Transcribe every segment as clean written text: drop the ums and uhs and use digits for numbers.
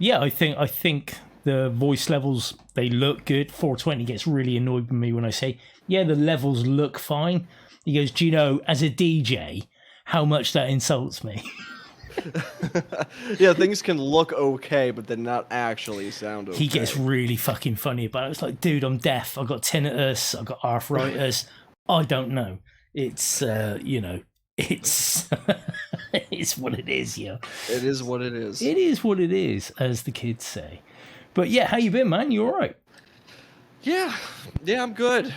Yeah, I think the voice levels, they look good. 420 gets really annoyed with me when I say, yeah, the levels look fine. He goes, do you know, as a DJ, how much that insults me? Yeah, things can look okay, but then not actually sound okay. He gets really fucking funny about it. It's like, dude, I'm deaf. I've got tinnitus. I've got arthritis. I don't know. It's, it's it's what it is, yo. It is what it is. It is what it is, as the kids say. But yeah, how you been, man? You all right? Yeah, I'm good.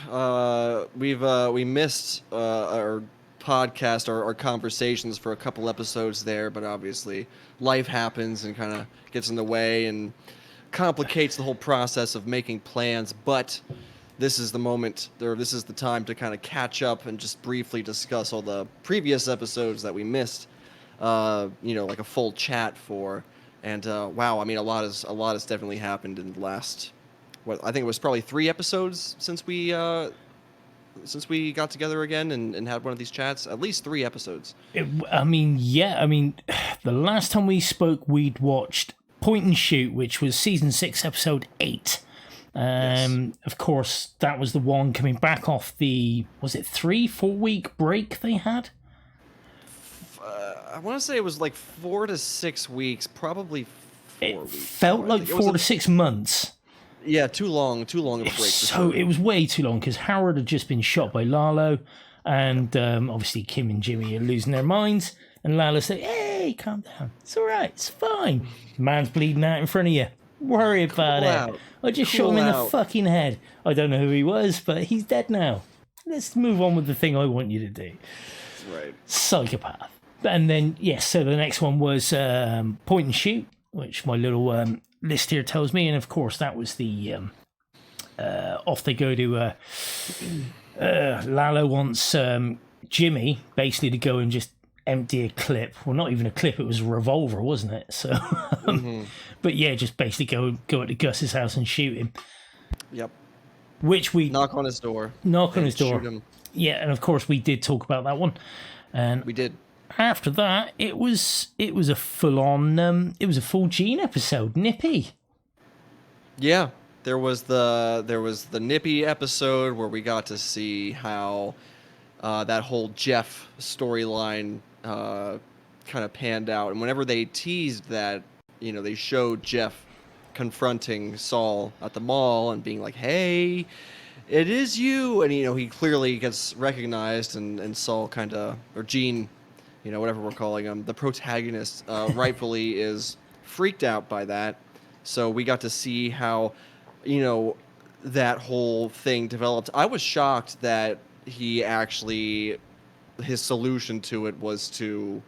We missed our podcast, our conversations for a couple episodes there, but obviously life happens and kind of gets in the way and complicates the whole process of making plans. But this is the moment, or this is the time to kind of catch up and just briefly discuss all the previous episodes that we missed. Like a full chat for. And wow, I mean, a lot has definitely happened in the last. I think it was probably 3 episodes since we got together again and had one of these chats. At least 3 episodes. The last time we spoke, we'd watched Point and Shoot, which was season 6, episode 8. Yes. Of course, that was the one coming back off the, was it 3-4 week break they had? I want to say it was like 4 to 6 weeks, probably 4 weeks. Felt like 4 to 6 months. Yeah, too long of a break. So it was way too long because Howard had just been shot by Lalo, and obviously Kim and Jimmy are losing their minds. And Lalo said, "Hey, calm down. It's all right. It's fine. Man's bleeding out in front of you. Worry about it. I just shot him in the fucking head. I don't know who he was, but he's dead now. Let's move on with the thing I want you to do." Right. Psychopath. And then, yes, so the next one was Point and Shoot, which my little list here tells me. And, of course, that was the off they go to Lalo wants Jimmy basically to go and just empty a clip. Well, not even a clip. It was a revolver, wasn't it? So, but, yeah, just basically go at Gus's house and shoot him. Yep. Which we... Knock on his door. Shoot him. Yeah, and, of course, we did talk about that one. And we did. After that, it was a full Gene episode, Nippy. Yeah, there was the Nippy episode where we got to see how that whole Jeff storyline kind of panned out, and whenever they teased that, they showed Jeff confronting Saul at the mall and being like, "Hey, it is you," and he clearly gets recognized, and Saul or Gene, whatever we're calling him, the protagonist, rightfully is freaked out by that. So we got to see how, that whole thing developed. I was shocked that his solution to it was to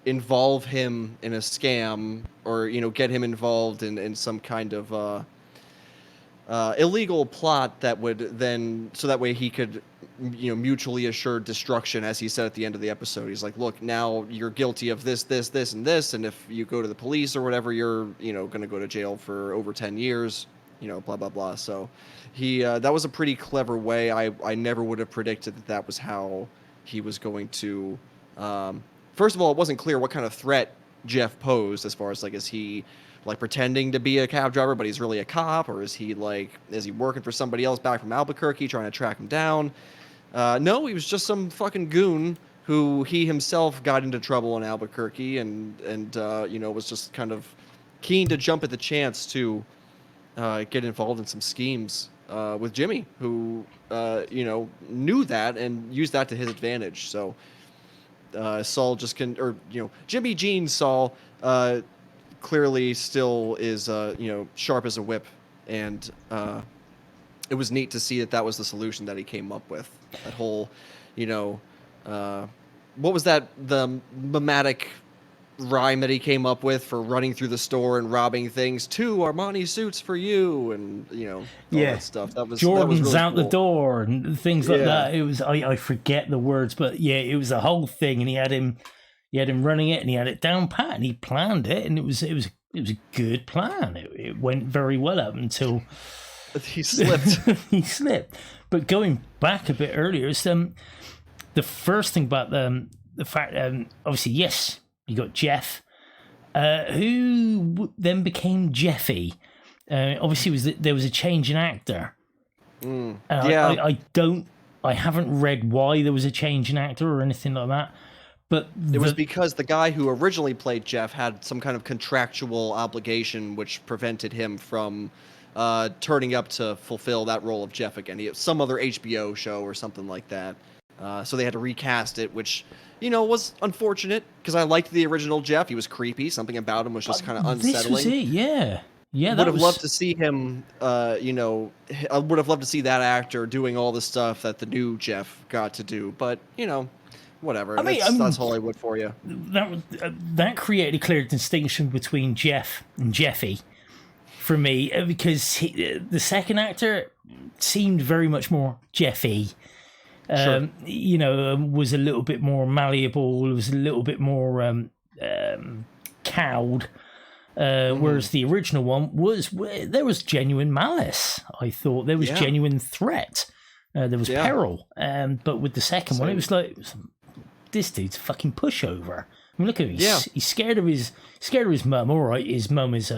involve him in a scam or, get him involved in some kind of illegal plot that would then, so that way he could, mutually assured destruction, as he said at the end of the episode. He's like, "Look, now you're guilty of this, this, this, and this, and if you go to the police or whatever, you're, going to go to jail for over 10 years, blah, blah, blah." So that was a pretty clever way. I never would have predicted that was how he was going to, first of all, it wasn't clear what kind of threat Jeff posed, as far as, like, is he like pretending to be a cab driver, but he's really a cop, or is he working for somebody else back from Albuquerque trying to track him down? No, he was just some fucking goon who he himself got into trouble in Albuquerque and was just kind of keen to jump at the chance to get involved in some schemes with Jimmy, who knew that and used that to his advantage. So Saul Jimmy Gene Saul clearly still is sharp as a whip, and it was neat to see that was the solution that he came up with. That whole, what was that, the mimetic rhyme that he came up with for running through the store and robbing things? 2 Armani suits for you, and all that stuff. That was Jordan's really out cool. the door and things like that. It was I forget the words, but yeah, it was a whole thing, and he had him running it, and he had it down pat, and he planned it, and it was a good plan. It went very well up until he slipped. But going back a bit earlier, it's the first thing about the fact, obviously, yes, you got Jeff, who then became Jeffy. Obviously, there was a change in actor. Yeah. I haven't read why there was a change in actor or anything like that. But It was because the guy who originally played Jeff had some kind of contractual obligation which prevented him from turning up to fulfill that role of Jeff again. He had some other HBO show or something like that. So they had to recast it, which, was unfortunate because I liked the original Jeff. He was creepy. Something about him was just kind of unsettling. This was it, yeah. Yeah, would have loved to see him, I would have loved to see that actor doing all the stuff that the new Jeff got to do. But, whatever. That's Hollywood for you. That created a clear distinction between Jeff and Jeffy for me, because the second actor seemed very much more Jeffy. Sure. Was a little bit more malleable, was a little bit more cowed. Whereas the original one there was genuine malice. I thought there was genuine threat. There was peril. But with the second one, it was like, this dude's a fucking pushover. I mean, look at him. He's scared of his mum. All right, his mum is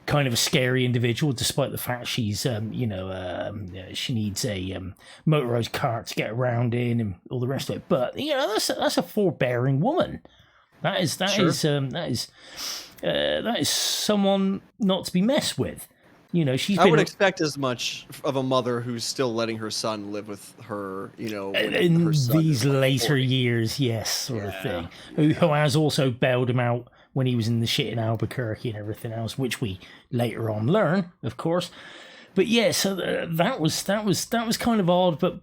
kind of a scary individual, despite the fact she's she needs a motorized cart to get around in and all the rest of it. But that's a forbearing woman. That is someone not to be messed with. I would expect as much of a mother who's still letting her son live with her, in these later years, yes, sort of thing. Who has also bailed him out when he was in the shit in Albuquerque and everything else, which we later on learn, of course. But yeah, so that was kind of odd, but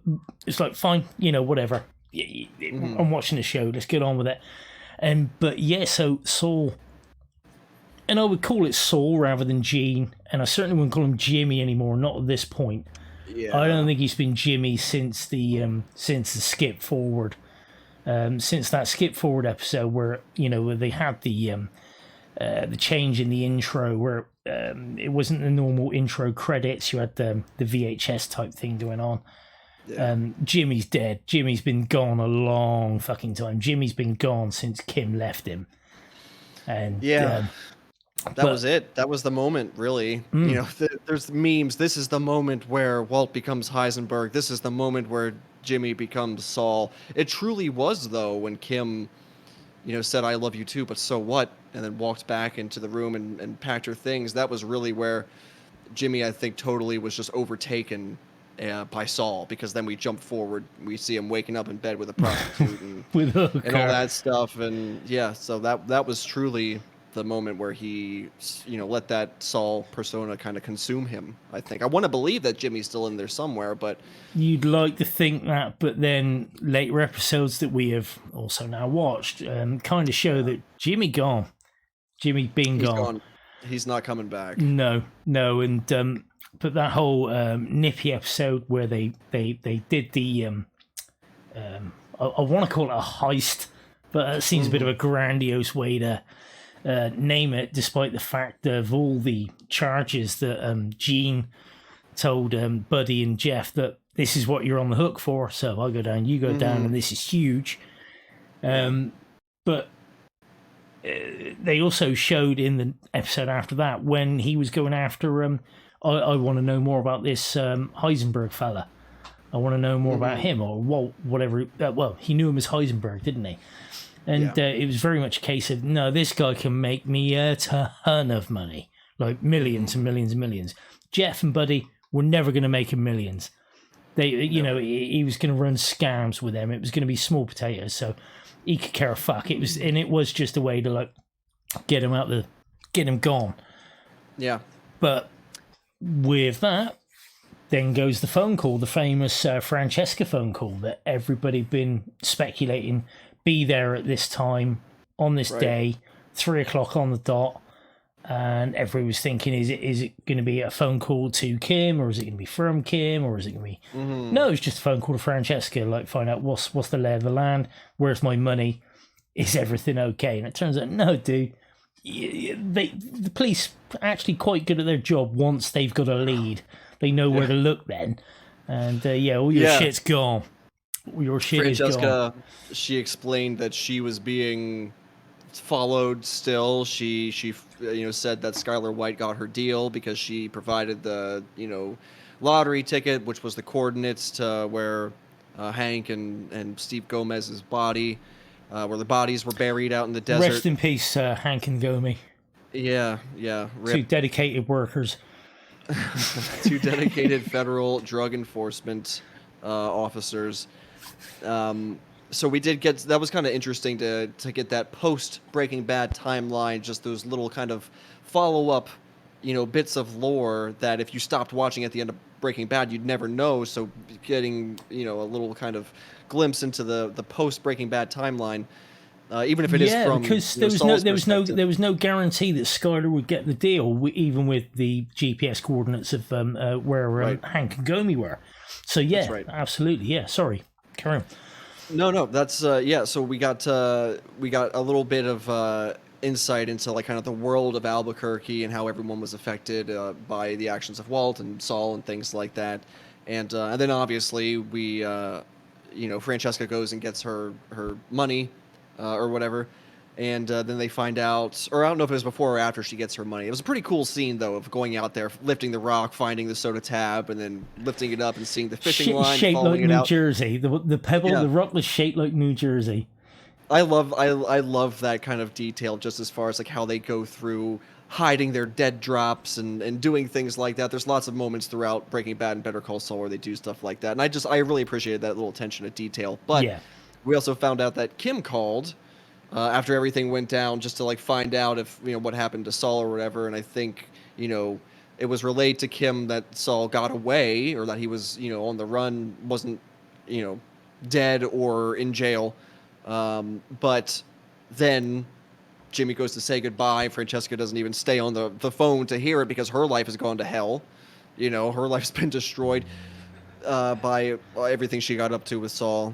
it's like, fine, whatever. I'm watching the show. Let's get on with it. But yeah, so Saul. And I would call it Saul rather than Gene, and I certainly wouldn't call him Jimmy anymore. Not at this point. Yeah. I don't think he's been Jimmy since the skip forward, since that skip forward episode where where they had the change in the intro where it wasn't the normal intro credits. You had the VHS type thing going on. Yeah. Jimmy's dead. Jimmy's been gone a long fucking time. Jimmy's been gone since Kim left him, and that was it. That was the moment, really. There's memes. This is the moment where Walt becomes Heisenberg. This is the moment where Jimmy becomes Saul. It truly was, though, when Kim, said, "I love you too, but so what?" and then walked back into the room and packed her things. That was really where Jimmy, I think, totally was just overtaken by Saul, because then we jump forward. We see him waking up in bed with a prostitute and, and all that stuff. And so that was truly the moment where he, let that Saul persona kind of consume him, I think. I want to believe that Jimmy's still in there somewhere, but... You'd like to think that, but then later episodes that we have also now watched kind of show that Jimmy gone. Jimmy been gone. He's not coming back. No. And but that whole Nippy episode where they did the... I want to call it a heist, but it seems a bit of a grandiose way to... name it, despite the fact of all the charges that Gene told Buddy and Jeff that this is what you're on the hook for. So I go down, you go down, and this is huge. But they also showed in the episode after that when he was going after I want to know more about this Heisenberg fella. I want to know more about him, or Walt, whatever. Well, he knew him as Heisenberg, didn't he? And it was very much a case of, no, this guy can make me a ton of money, like millions and millions and millions. Jeff and Buddy were never going to make him millions. He was going to run scams with them. It was going to be small potatoes, so he could care a fuck. It was just a way to get him gone. Yeah. But with that, then goes the phone call, the famous Francesca phone call that everybody been speculating. Be there at this time, on this day, 3:00 on the dot, and everybody was thinking, is it going to be a phone call to Kim, or is it going to be from Kim, or is it going to be... No, it's just a phone call to Francesca, find out what's the lay of the land, where's my money, is everything okay? And it turns out, no, dude, the police are actually quite good at their job once they've got a lead. They know where to look then, and all your shit's gone. Your shit Francesca, is gone. She explained that she was being followed still. She said that Skylar White got her deal because she provided the lottery ticket, which was the coordinates to where Hank and Steve Gomez's body, where the bodies were buried out in the desert. Rest in peace, Hank and Gomi. Yeah. Rip. Two dedicated workers. Two dedicated federal drug enforcement officers. So we did get, that was kind of interesting to get that post Breaking Bad timeline, just those little kind of follow up, bits of lore that if you stopped watching at the end of Breaking Bad, you'd never know. So getting, a little kind of glimpse into the post Breaking Bad timeline, even if it is from because there was no guarantee that Skyler would get the deal, even with the GPS coordinates of where Hank and Gomi were. So yeah, right. Absolutely, yeah. Sorry, carry on. No, that's So we got a little bit of insight into like kind of the world of Albuquerque and how everyone was affected by the actions of Walt and Saul and things like that, and then obviously we Francesca goes and gets her money or whatever. And then they find out, or I don't know if it was before or after she gets her money. It was a pretty cool scene, though, of going out there, lifting the rock, finding the soda tab, and then lifting it up and seeing the fishing line, shaped following like it New out. Jersey. The pebble, the rock was shaped like New Jersey. I love that kind of detail, just as far as like how they go through hiding their dead drops and doing things like that. There's lots of moments throughout Breaking Bad and Better Call Saul where they do stuff like that, and I really appreciated that little attention to detail. But we also found out that Kim called. After everything went down, just to like find out if what happened to Saul or whatever, and I think it was relayed to Kim that Saul got away or that he was on the run, wasn't dead or in jail, but then Jimmy goes to say goodbye. Francesca doesn't even stay on the phone to hear it because her life has gone to hell. Her life's been destroyed by everything she got up to with Saul.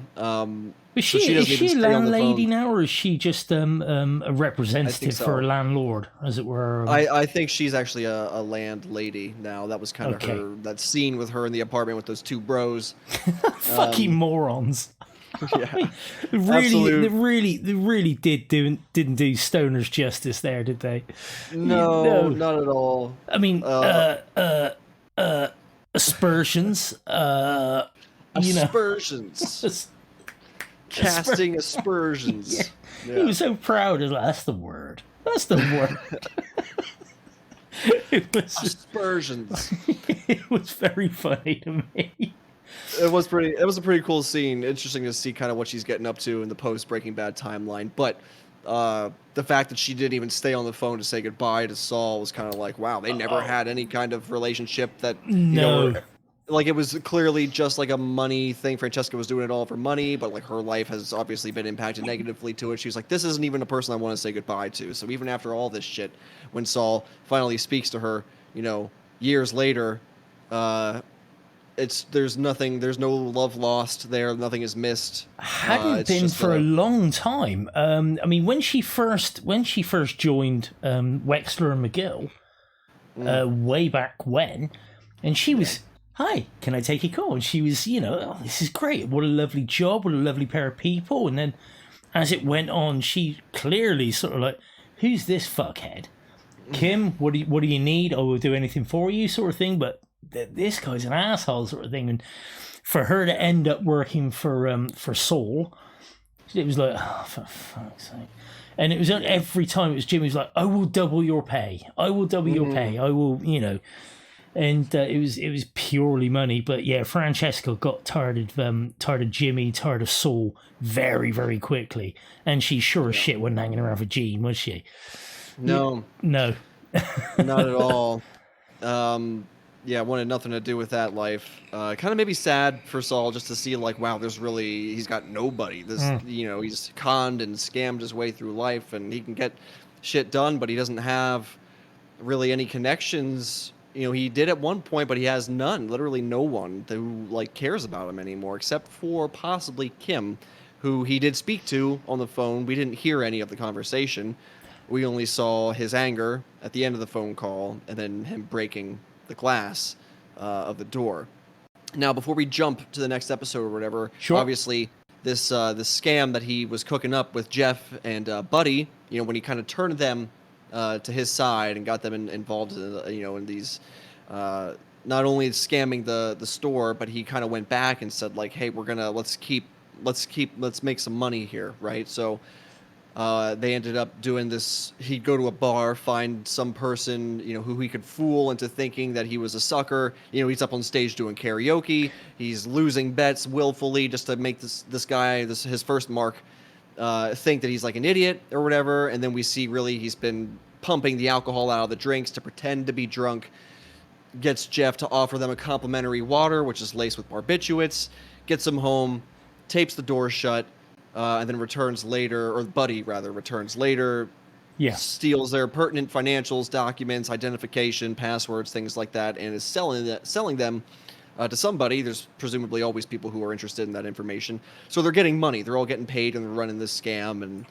Is she a landlady now, or is she just a representative for a landlord, as it were? I think she's actually a landlady now. That was kind of her, that scene with her in the apartment with those two bros. Fucking morons. Yeah, they really didn't do stoners justice there, did they? No, not at all. I mean, aspersions. Aspersions. Casting aspersions. Yeah. He was so proud of that. That's the word. That's the word. It was aspersions. It was very funny to me. It was a pretty cool scene. Interesting to see kind of what she's getting up to in the post Breaking Bad timeline. But the fact that she didn't even stay on the phone to say goodbye to Saul was kind of like, wow, they never had any kind of relationship that like it was clearly just like a money thing. Francesca was doing it all for money, but like her life has obviously been impacted negatively to it. She was like, this isn't even a person I want to say goodbye to. So even after all this shit, when Saul finally speaks to her, years later, there's no love lost there. Nothing is missed. Hadn't been for a long time. I mean, when she first joined Wexler and McGill, way back when, and she was, hi, can I take your call? And she was, oh, this is great. What a lovely job. What a lovely pair of people. And then as it went on, she clearly sort of like, who's this fuckhead? Kim, what do you need? I will do anything for you, sort of thing. But this guy's an asshole, sort of thing. And for her to end up working for Saul, it was like, oh, for fuck's sake. And it was every time it was Jimmy was like, I will double your pay. I will double your pay. I will, And it was purely money. But yeah, Francesca got tired of Jimmy, tired of Saul very, very quickly. And she sure as shit wasn't hanging around for Gene, was she? No. No. Not at all. Wanted nothing to do with that life. Kind of maybe sad for Saul just to see like, wow, he's got nobody. He's conned and scammed his way through life, and he can get shit done, but he doesn't have really any connections. He did at one point, but he has none, literally no one who like cares about him anymore, except for possibly Kim, who he did speak to on the phone. We didn't hear any of the conversation. We only saw his anger at the end of the phone call, and then him breaking the glass of the door. Now, before we jump to the next episode or whatever, obviously this scam that he was cooking up with Jeff and Buddy, when he kind of turned them to his side and got them involved in these not only scamming the store, but he kind of went back and said like, hey, let's make some money here, right? So they ended up doing this. He'd go to a bar, find some person, who he could fool into thinking that he was a sucker. He's up on stage doing karaoke. He's losing bets willfully just to make this guy, his first mark, think that he's like an idiot or whatever. And then we see really he's been pumping the alcohol out of the drinks to pretend to be drunk. Gets Jeff to offer them a complimentary water, which is laced with barbiturates. Gets them home, tapes the door shut. And then returns later, or Buddy rather returns later, steals their pertinent financials, documents, identification, passwords, things like that, and is selling them to somebody. There's presumably always people who are interested in that information. So they're getting money. They're all getting paid, and they're running this scam, and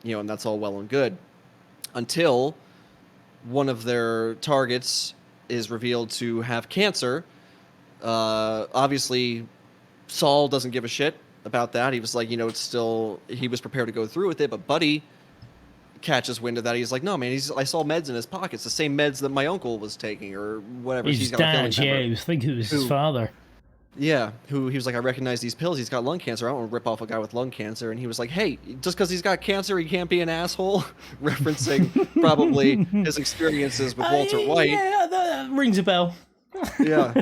and that's all well and good. Until one of their targets is revealed to have cancer. Obviously, Saul doesn't give a shit about that. He was like, he was prepared to go through with it, but Buddy catches wind of that. He's like, no, man, I saw meds in his pockets, the same meds that my uncle was taking, or whatever. His dad, he was thinking it was his father. Yeah, who he was like, I recognize these pills. He's got lung cancer. I don't want to rip off a guy with lung cancer. And he was like, hey, just because he's got cancer, he can't be an asshole. Referencing probably his experiences with Walter White. Yeah, that rings a bell. Yeah.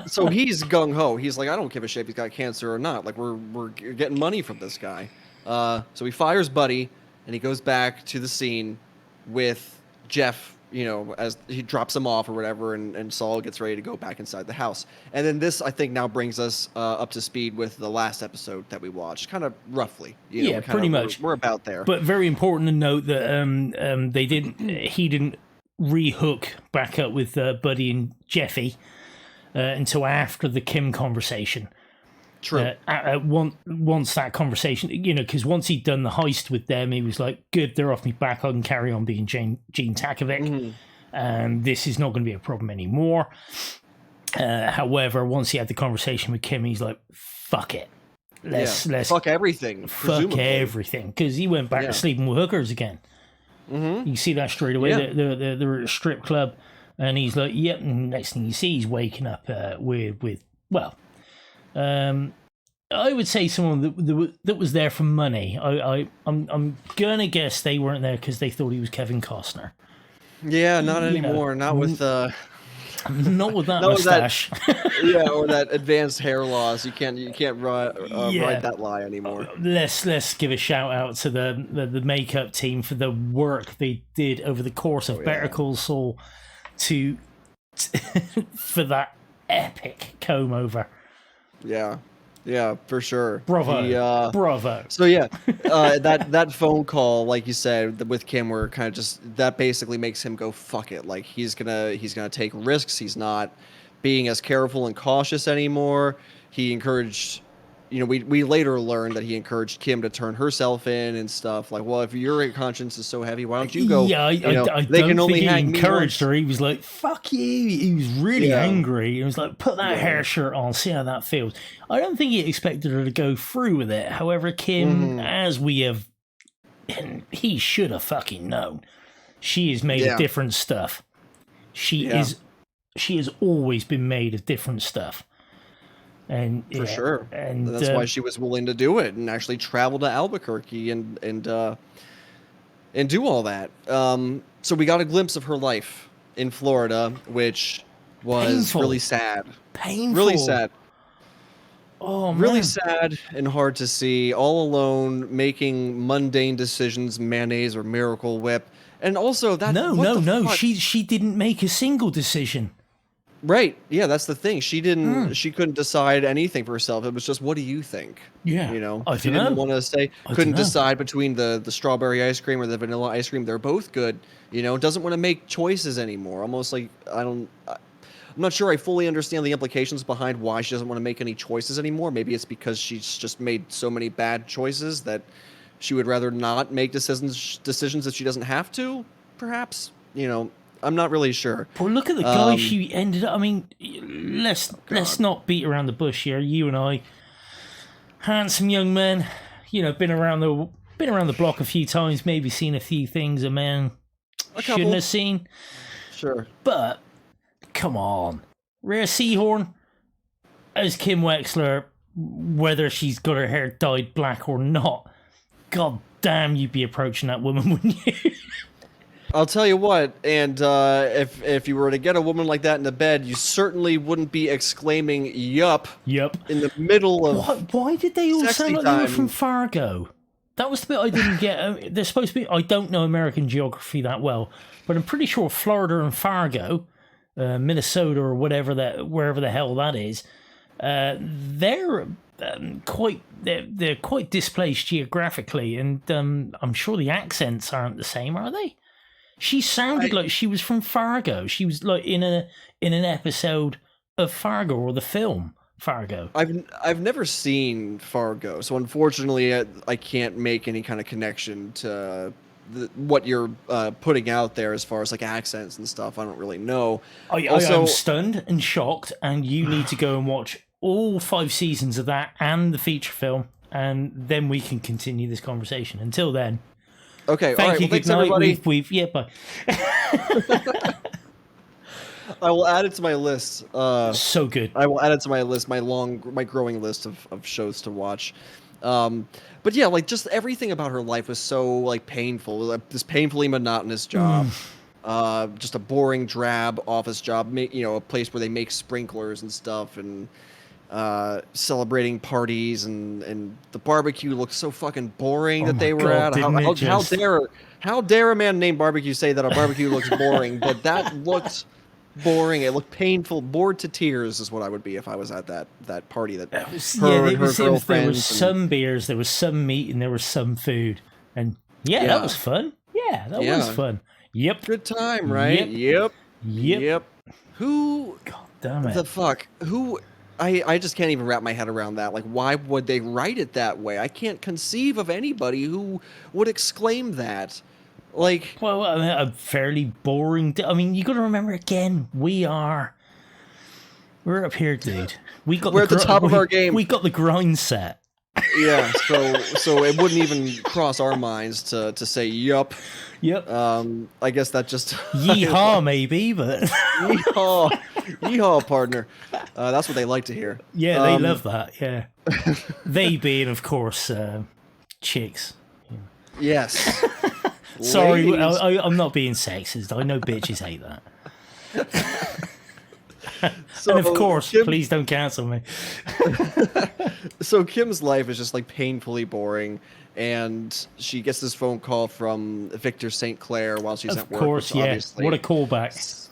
So he's gung ho. He's like, I don't give a shit if he's got cancer or not. Like we're getting money from this guy. So he fires Buddy, and he goes back to the scene with Jeff. As he drops him off or whatever, and Saul gets ready to go back inside the house. And then this, I think, now brings us up to speed with the last episode that we watched, kind of roughly. Pretty much. We're about there. But very important to note that he didn't rehook back up with Buddy and Jeffy until after the Kim conversation. True. Once that conversation, because once he'd done the heist with them, he was like, good, they're off me back. I can carry on being Gene Takovic. Mm-hmm. And this is not going to be a problem anymore. However, once he had the conversation with Kim, he's like, fuck it. Let's fuck everything. Fuck everything. Because he went back to sleeping with hookers again. Mm-hmm. You see that straight away. Yeah. They're at a strip club, and he's like, yep. And next thing you see, he's waking up with I would say someone that was there for money. I'm gonna guess they weren't there because they thought he was Kevin Costner. Yeah, not anymore. Not with not with that mustache. Or that advanced hair loss. You can't write that lie anymore. Let's give a shout out to the makeup team for the work they did over the course of Better Call Saul for that epic comb over. Yeah, for sure. Bravo. Bravo. So that phone call, like you said, with Kim, where kind of just that basically makes him go fuck it. Like he's gonna take risks. He's not being as careful and cautious anymore. He encouraged. We later learned that he encouraged Kim to turn herself in and stuff. Like, well, if your conscience is so heavy, why don't you go? Yeah, I don't think he encouraged her. He was like, fuck you. He was really angry. He was like, put that hair shirt on, see how that feels. I don't think he expected her to go through with it. However, Kim, as we have, and he should have fucking known, she is made of different stuff. She has always been made of different stuff. And for sure, and that's why she was willing to do it and actually travel to Albuquerque and do all that. So we got a glimpse of her life in Florida, which was really sad. Painful. Really sad. Oh, man. Really sad and hard to see. All alone, making mundane decisions, mayonnaise or Miracle Whip, and also that. No. She didn't make a single decision. Right. Yeah, that's the thing. She didn't. She couldn't decide anything for herself. It was just, what do you think? Yeah. She didn't want to say. Couldn't decide between the strawberry ice cream or the vanilla ice cream. They're both good. Doesn't want to make choices anymore. Almost like I'm not sure I fully understand the implications behind why she doesn't want to make any choices anymore. Maybe it's because she's just made so many bad choices that she would rather not make decisions if she doesn't have to. Perhaps. I'm not really sure. But look at the guy she ended up. I mean, let's not beat around the bush here. You and I, handsome young men, been around the been around the block a few times, maybe seen a few things a man shouldn't have seen. Sure. But, come on. Rhea Seehorn as Kim Wexler, whether she's got her hair dyed black or not, god damn, you'd be approaching that woman, wouldn't you? I'll tell you what, and if you were to get a woman like that in the bed, you certainly wouldn't be exclaiming "yup" Yep. in the middle of Why did they all sexy sound like they were time. from Fargo? That was the bit I didn't get. They're supposed to be... I don't know American geography that well, but I'm pretty sure Florida and Fargo, Minnesota or wherever the hell that is, they're quite displaced geographically, and I'm sure the accents aren't the same, are they? She sounded like she was from Fargo. She was like in an episode of Fargo or the film Fargo. I've never seen Fargo, so unfortunately I can't make any kind of connection to what you're putting out there as far as like accents and stuff. I don't really know. I am stunned and shocked, and you need to go and watch all 5 seasons of that and the feature film, and then we can continue this conversation. Until then. Okay, Thank all right. you. Well, thanks, Good night. everybody. Yeah, bye. I will add it to my list. So good. I will add it to my list, my growing list of shows to watch. But yeah, like just everything about her life was so like painful. Like, this painfully monotonous job. Just a boring, drab office job. A place where they make sprinklers and stuff, and celebrating parties, and the barbecue looked so fucking boring that they were at. How dare a man named Barbecue say that a barbecue looks boring? But that looked boring. It looked painful, bored to tears is what I would be if I was at that party. There was some beers, there was some meat, and there was some food, and that was fun. Yeah, that was fun. Yep. Good time, right? Yep. Who? God damn it. The fuck? Who? I just can't even wrap my head around that. Like, why would they write it that way? I can't conceive of anybody who would exclaim that. Like, well, I mean, a fairly boring. I mean, you got to remember again. We're up here, dude. We're at the top of our game. We got the grind set. Yeah, so it wouldn't even cross our minds to say yup. Yep. I guess that just yeehaw maybe, but yeehaw, partner. That's what they like to hear. Yeah, they love that. Yeah, they being, of course, chicks. Yeah. Yes. Sorry, I'm not being sexist. I know bitches hate that. So, and of course, please don't cancel me. So Kim's life is just like painfully boring, and she gets this phone call from Victor St. Clair while she's at work. Of course, yeah. What a callback.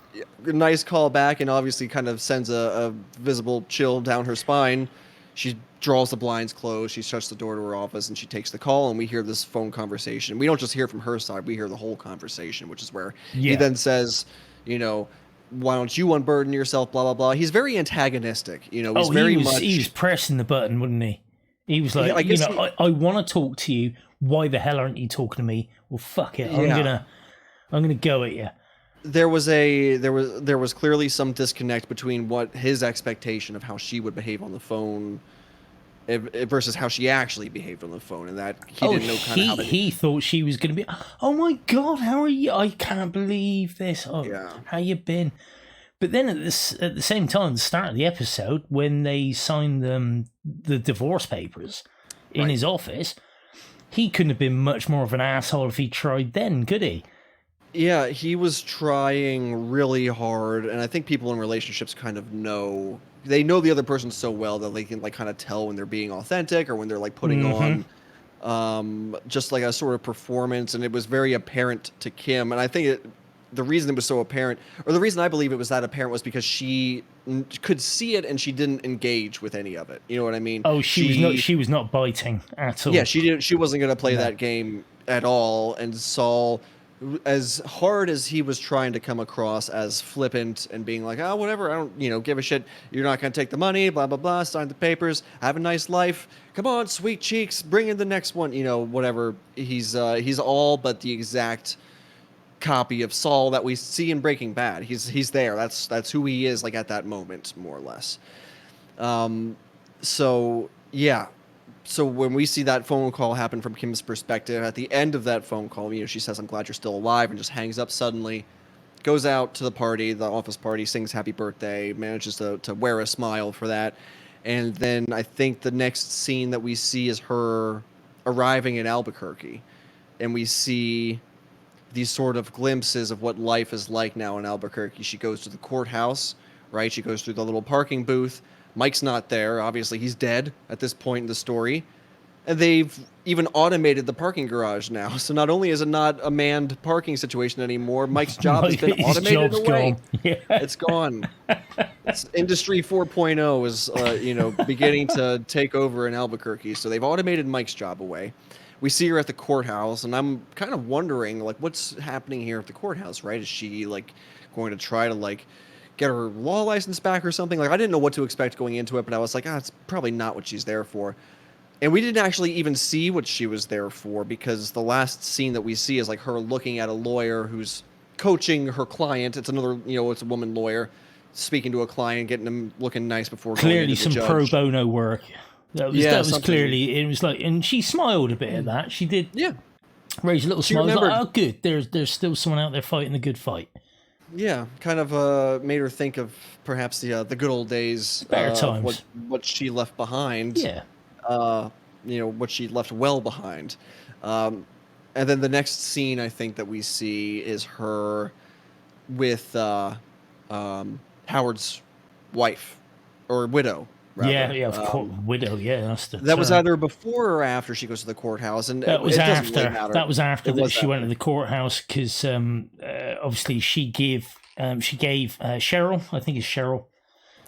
Nice callback, and obviously kind of sends a visible chill down her spine. She draws the blinds closed, she shuts the door to her office, and she takes the call, and we hear this phone conversation. We don't just hear from her side, we hear the whole conversation, which is where he then says, why don't you unburden yourself, blah, blah, blah. He's very antagonistic, he was pressing the button, wasn't he? He was like, I want to talk to you. Why the hell aren't you talking to me? Well, fuck it. I'm gonna go at you. There was clearly some disconnect between what his expectation of how she would behave on the phone versus how she actually behaved on the phone, and that he didn't know kind of how he thought she was going to be, oh my god, how are you? I can't believe this. How you been? But then at the same time, the start of the episode, when they signed the divorce papers in his office, he couldn't have been much more of an asshole if he tried then, could he? Yeah, he was trying really hard, and I think people in relationships kind of know. They know the other person so well that they can like kind of tell when they're being authentic or when they're like putting on just like a sort of performance, and it was very apparent to Kim. And I think the reason it was so apparent, or the reason I believe it was that apparent, was because she could see it and she didn't engage with any of it. You know what I mean? Oh, she was not biting at all. Yeah, she wasn't going to play that game at all, and Saul, as hard as he was trying to come across as flippant and being like, oh, whatever, I don't, give a shit. You're not going to take the money, blah, blah, blah, sign the papers, have a nice life. Come on, sweet cheeks, bring in the next one, whatever. He's all but the exact copy of Saul that we see in Breaking Bad. He's there. That's who he is, like at that moment, more or less. So yeah, so when we see that phone call happen from Kim's perspective, at the end of that phone call, she says, "I'm glad you're still alive," and just hangs up suddenly. Goes out to the party, the office party, sings happy birthday, manages to wear a smile for that. And then I think the next scene that we see is her arriving in Albuquerque. And we see these sort of glimpses of what life is like now in Albuquerque. She goes to the courthouse, right? She goes through the little parking booth. Mike's not there. Obviously, he's dead at this point in the story. And they've even automated the parking garage now. So not only is it not a manned parking situation anymore, Mike's job has been automated away. Gone. Yeah. It's gone. It's Industry 4.0 is, beginning to take over in Albuquerque. So they've automated Mike's job away. We see her at the courthouse, and I'm kind of wondering, like, what's happening here at the courthouse, right? Is she, like, going to try to, like, get her law license back or something? Like, I didn't know what to expect going into it, but I was like, it's probably not what she's there for. And we didn't actually even see what she was there for, because the last scene that we see is like her looking at a lawyer who's coaching her client. It's another, it's a woman lawyer speaking to a client, getting him looking nice before clearly going to the some judge. pro bono work. That was clearly, it was like, and she smiled a bit at that. She did raise a little smile. Like, oh, good. There's still someone out there fighting the good fight. Yeah, kind of made her think of perhaps the good old days, better times, what she left behind. Yeah. What she left well behind. And then the next scene I think that we see is her with Howard's wife or widow. Rather. Yeah, of course, widow. Yeah, that's the. That was either before or after she goes to the courthouse, and that was after. Really that was after that she went to the courthouse because obviously she gave Cheryl, I think it's Cheryl.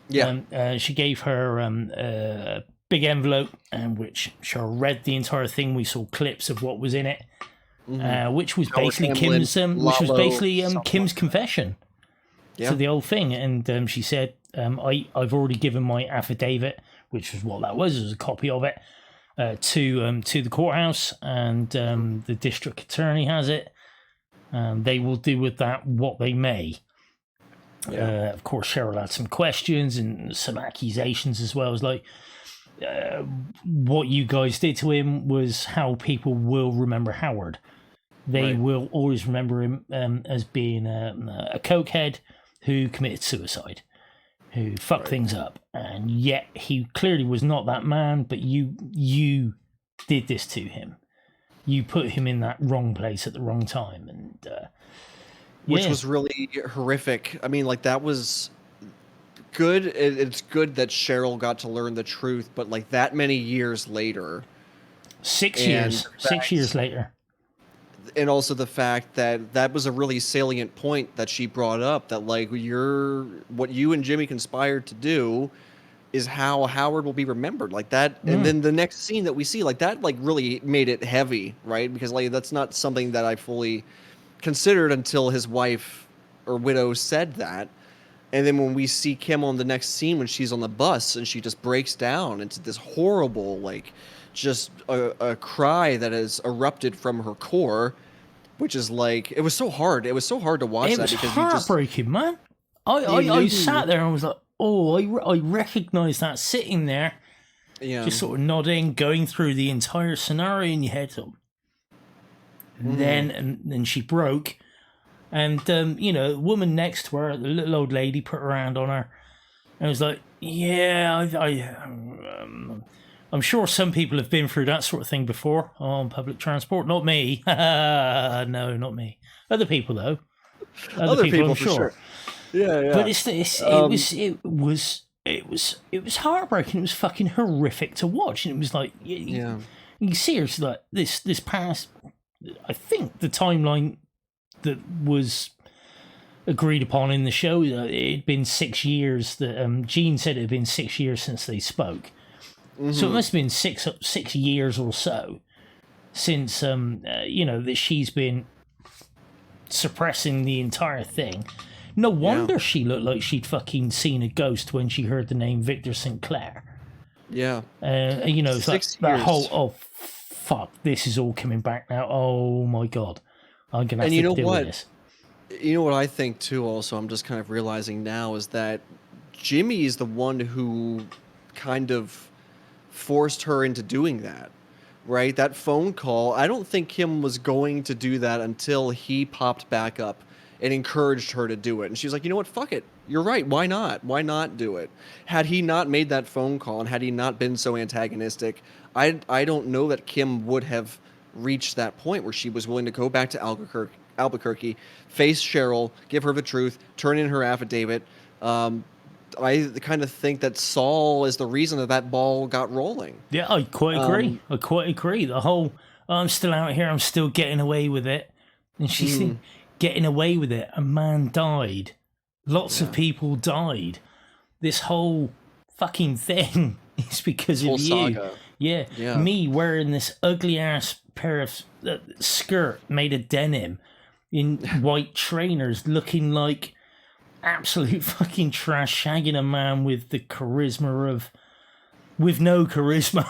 Yeah. She gave her big envelope, and which Cheryl read the entire thing. We saw clips of what was in it, which was basically Kim's confession to the whole thing. And she said, "I've already given my affidavit," which was what that was. It was a copy of it to the courthouse, and the district attorney has it. They will do with that what they may. Yeah. Of course, Cheryl had some questions and some accusations as well. It was like, what you guys did to him was how people will remember Howard. They will always remember him as being a cokehead who committed suicide, who fucked things up, and yet he clearly was not that man. But you did this to him. You put him in that wrong place at the wrong time, and which was really horrific. I mean, like, that was good. It's good that Cheryl got to learn the truth, but like that many years later, 6 years later. And also the fact that that was a really salient point that she brought up, that like what you and Jimmy conspired to do is how Howard will be remembered, like that. And then the next scene that we see, like, that like really made it heavy, right? Because like that's not something that I fully considered until his wife or widow said that. And then when we see Kim on the next scene, when she's on the bus and she just breaks down into this horrible, like, just a cry that has erupted from her core, which is like, it was so hard. It was so hard to watch that, because it was heartbreaking, man. I sat there and was like, oh, I recognise that sitting there, just sort of nodding, going through the entire scenario in your head. Then she broke. And, the woman next to her, the little old lady, put her hand on her. And was like, yeah, I'm sure some people have been through that sort of thing before on public transport. Not me. No, not me. Other people, though. Other people, I'm sure. Yeah. But it was heartbreaking. It was fucking horrific to watch. And it was like, you can see her, like, this past, I think the timeline that was agreed upon in the show, it had been 6 years that Gene said it had been 6 years since they spoke. So it must have been 6 years or so since that she's been suppressing the entire thing. No wonder she looked like she'd fucking seen a ghost when she heard the name Victor Sinclair. Yeah. It's like that whole, oh fuck, this is all coming back now. Oh my god. I'm gonna have to deal with this. You know what I think too, also, I'm just kind of realizing now, is that Jimmy is the one who kind of forced her into doing that, right? That phone call, I don't think Kim was going to do that until he popped back up and encouraged her to do it. And she's like, you know what, fuck it. You're right. Why not? Why not do it? Had he not made that phone call and had he not been so antagonistic, I don't know that Kim would have reached that point where she was willing to go back to Albuquerque, face Cheryl, give her the truth, turn in her affidavit. I kind of think that Saul is the reason that ball got rolling. Yeah, I quite agree. I quite agree. The whole, I'm still out here, I'm still getting away with it. And she's getting away with it. A man died. Lots of people died. This whole fucking thing is because of you. Saga. Yeah. Me wearing this ugly ass pair of skirt made of denim in white trainers, looking like absolute fucking trash, shagging a man with the charisma of, with no charisma.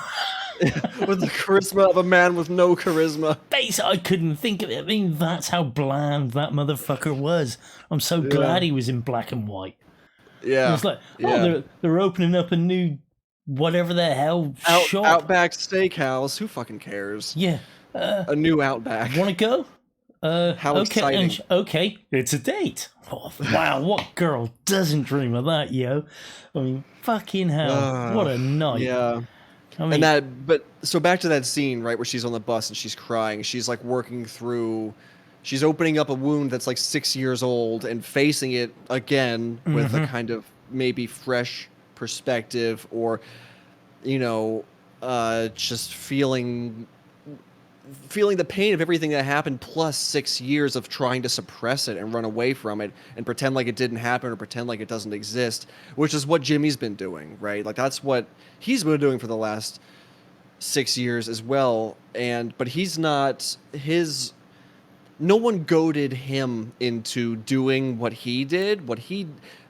With the charisma of a man with no charisma. Basically, I couldn't think of it. I mean, that's how bland that motherfucker was. I'm so glad he was in black and white. Yeah. It's like, they're opening up a new whatever the hell shop. Outback Steakhouse. Who fucking cares? Yeah. A new Outback. Want to go? How exciting. Okay, it's a date. Oh, wow, what girl doesn't dream of that, yo? I mean, fucking hell. What a night. Yeah. I mean, So back to that scene, right, where she's on the bus and she's crying. She's like working through, she's opening up a wound that's like 6 years old and facing it again with a kind of maybe fresh perspective, or, you know, just feeling the pain of everything that happened, plus 6 years of trying to suppress it and run away from it and pretend like it didn't happen or pretend like it doesn't exist, which is what Jimmy's been doing, right? Like that's what he's been doing for the last 6 years as well. But he's not no one goaded him into doing what he did.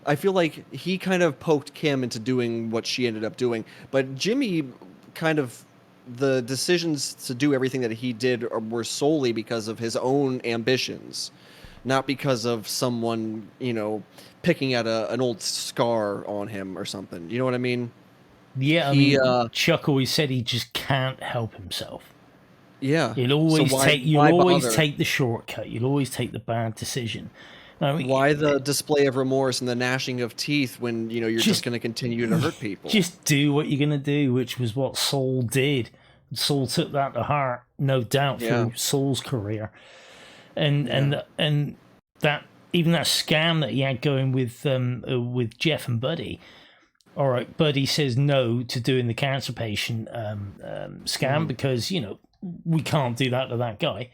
I feel like he kind of poked Kim into doing what she ended up doing, but Jimmy kind of, the decisions to do everything that he did were solely because of his own ambitions, not because of someone, you know, picking at an old scar on him or something. You know what I mean? Yeah, I mean, Chuck always said he just can't help himself. Yeah. You'll always take the shortcut. You'll always take the bad decision. I mean, why the display of remorse and the gnashing of teeth when, you know, you're just going to continue to hurt people? Just do what you're going to do, which was what Saul did. Saul took that to heart, no doubt, through Saul's career. And that, even that scam that he had going with Jeff and Buddy. All right, Buddy says no to doing the cancer patient scam because, you know, we can't do that to that guy.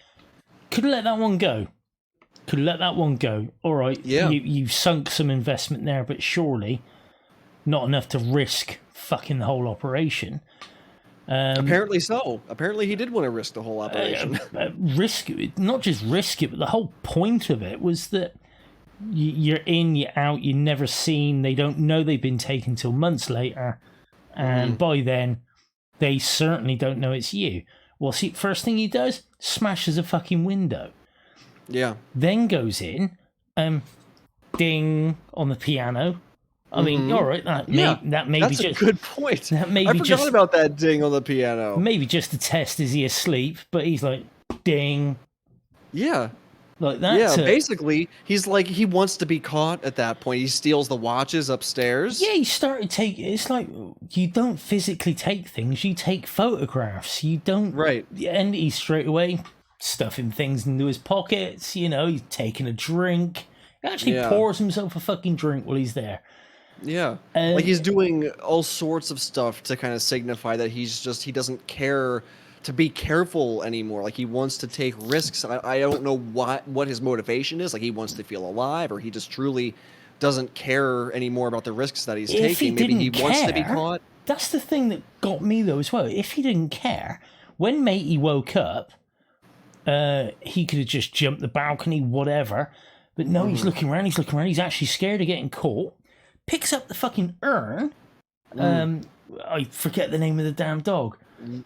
Could let that one go. All right, you've sunk some investment there, but surely not enough to risk fucking the whole operation. Apparently so. Apparently he did want to risk the whole operation. Risk it, not just risk it, but the whole point of it was that you're in, you're out, you're never seen. They don't know they've been taken till months later, and by then they certainly don't know it's you. Well, see, first thing he does, smashes a fucking window. Yeah. Then goes in, ding on the piano. I mean, all right, that may that's be a good point. That may I be forgot just about that ding on the piano. Maybe just to test, is he asleep? But he's like, ding. Yeah. Like that. Yeah, basically, he's like, he wants to be caught at that point. He steals the watches upstairs. Yeah, he started taking, it's like, you don't physically take things, you take photographs. You don't. Right. And he's straight away stuffing things into his pockets, you know, he's taking a drink. He actually pours himself a fucking drink while he's there. Yeah. Like he's doing all sorts of stuff to kind of signify that he doesn't care to be careful anymore. Like he wants to take risks. I don't know what his motivation is. Like he wants to feel alive, or he just truly doesn't care anymore about the risks that he's taking. Maybe he wants to be caught. That's the thing that got me though as well. If he didn't care, when Matey woke up, he could have just jumped the balcony, whatever. But no, he's looking around. He's actually scared of getting caught. Picks up the fucking urn. I forget the name of the damn dog.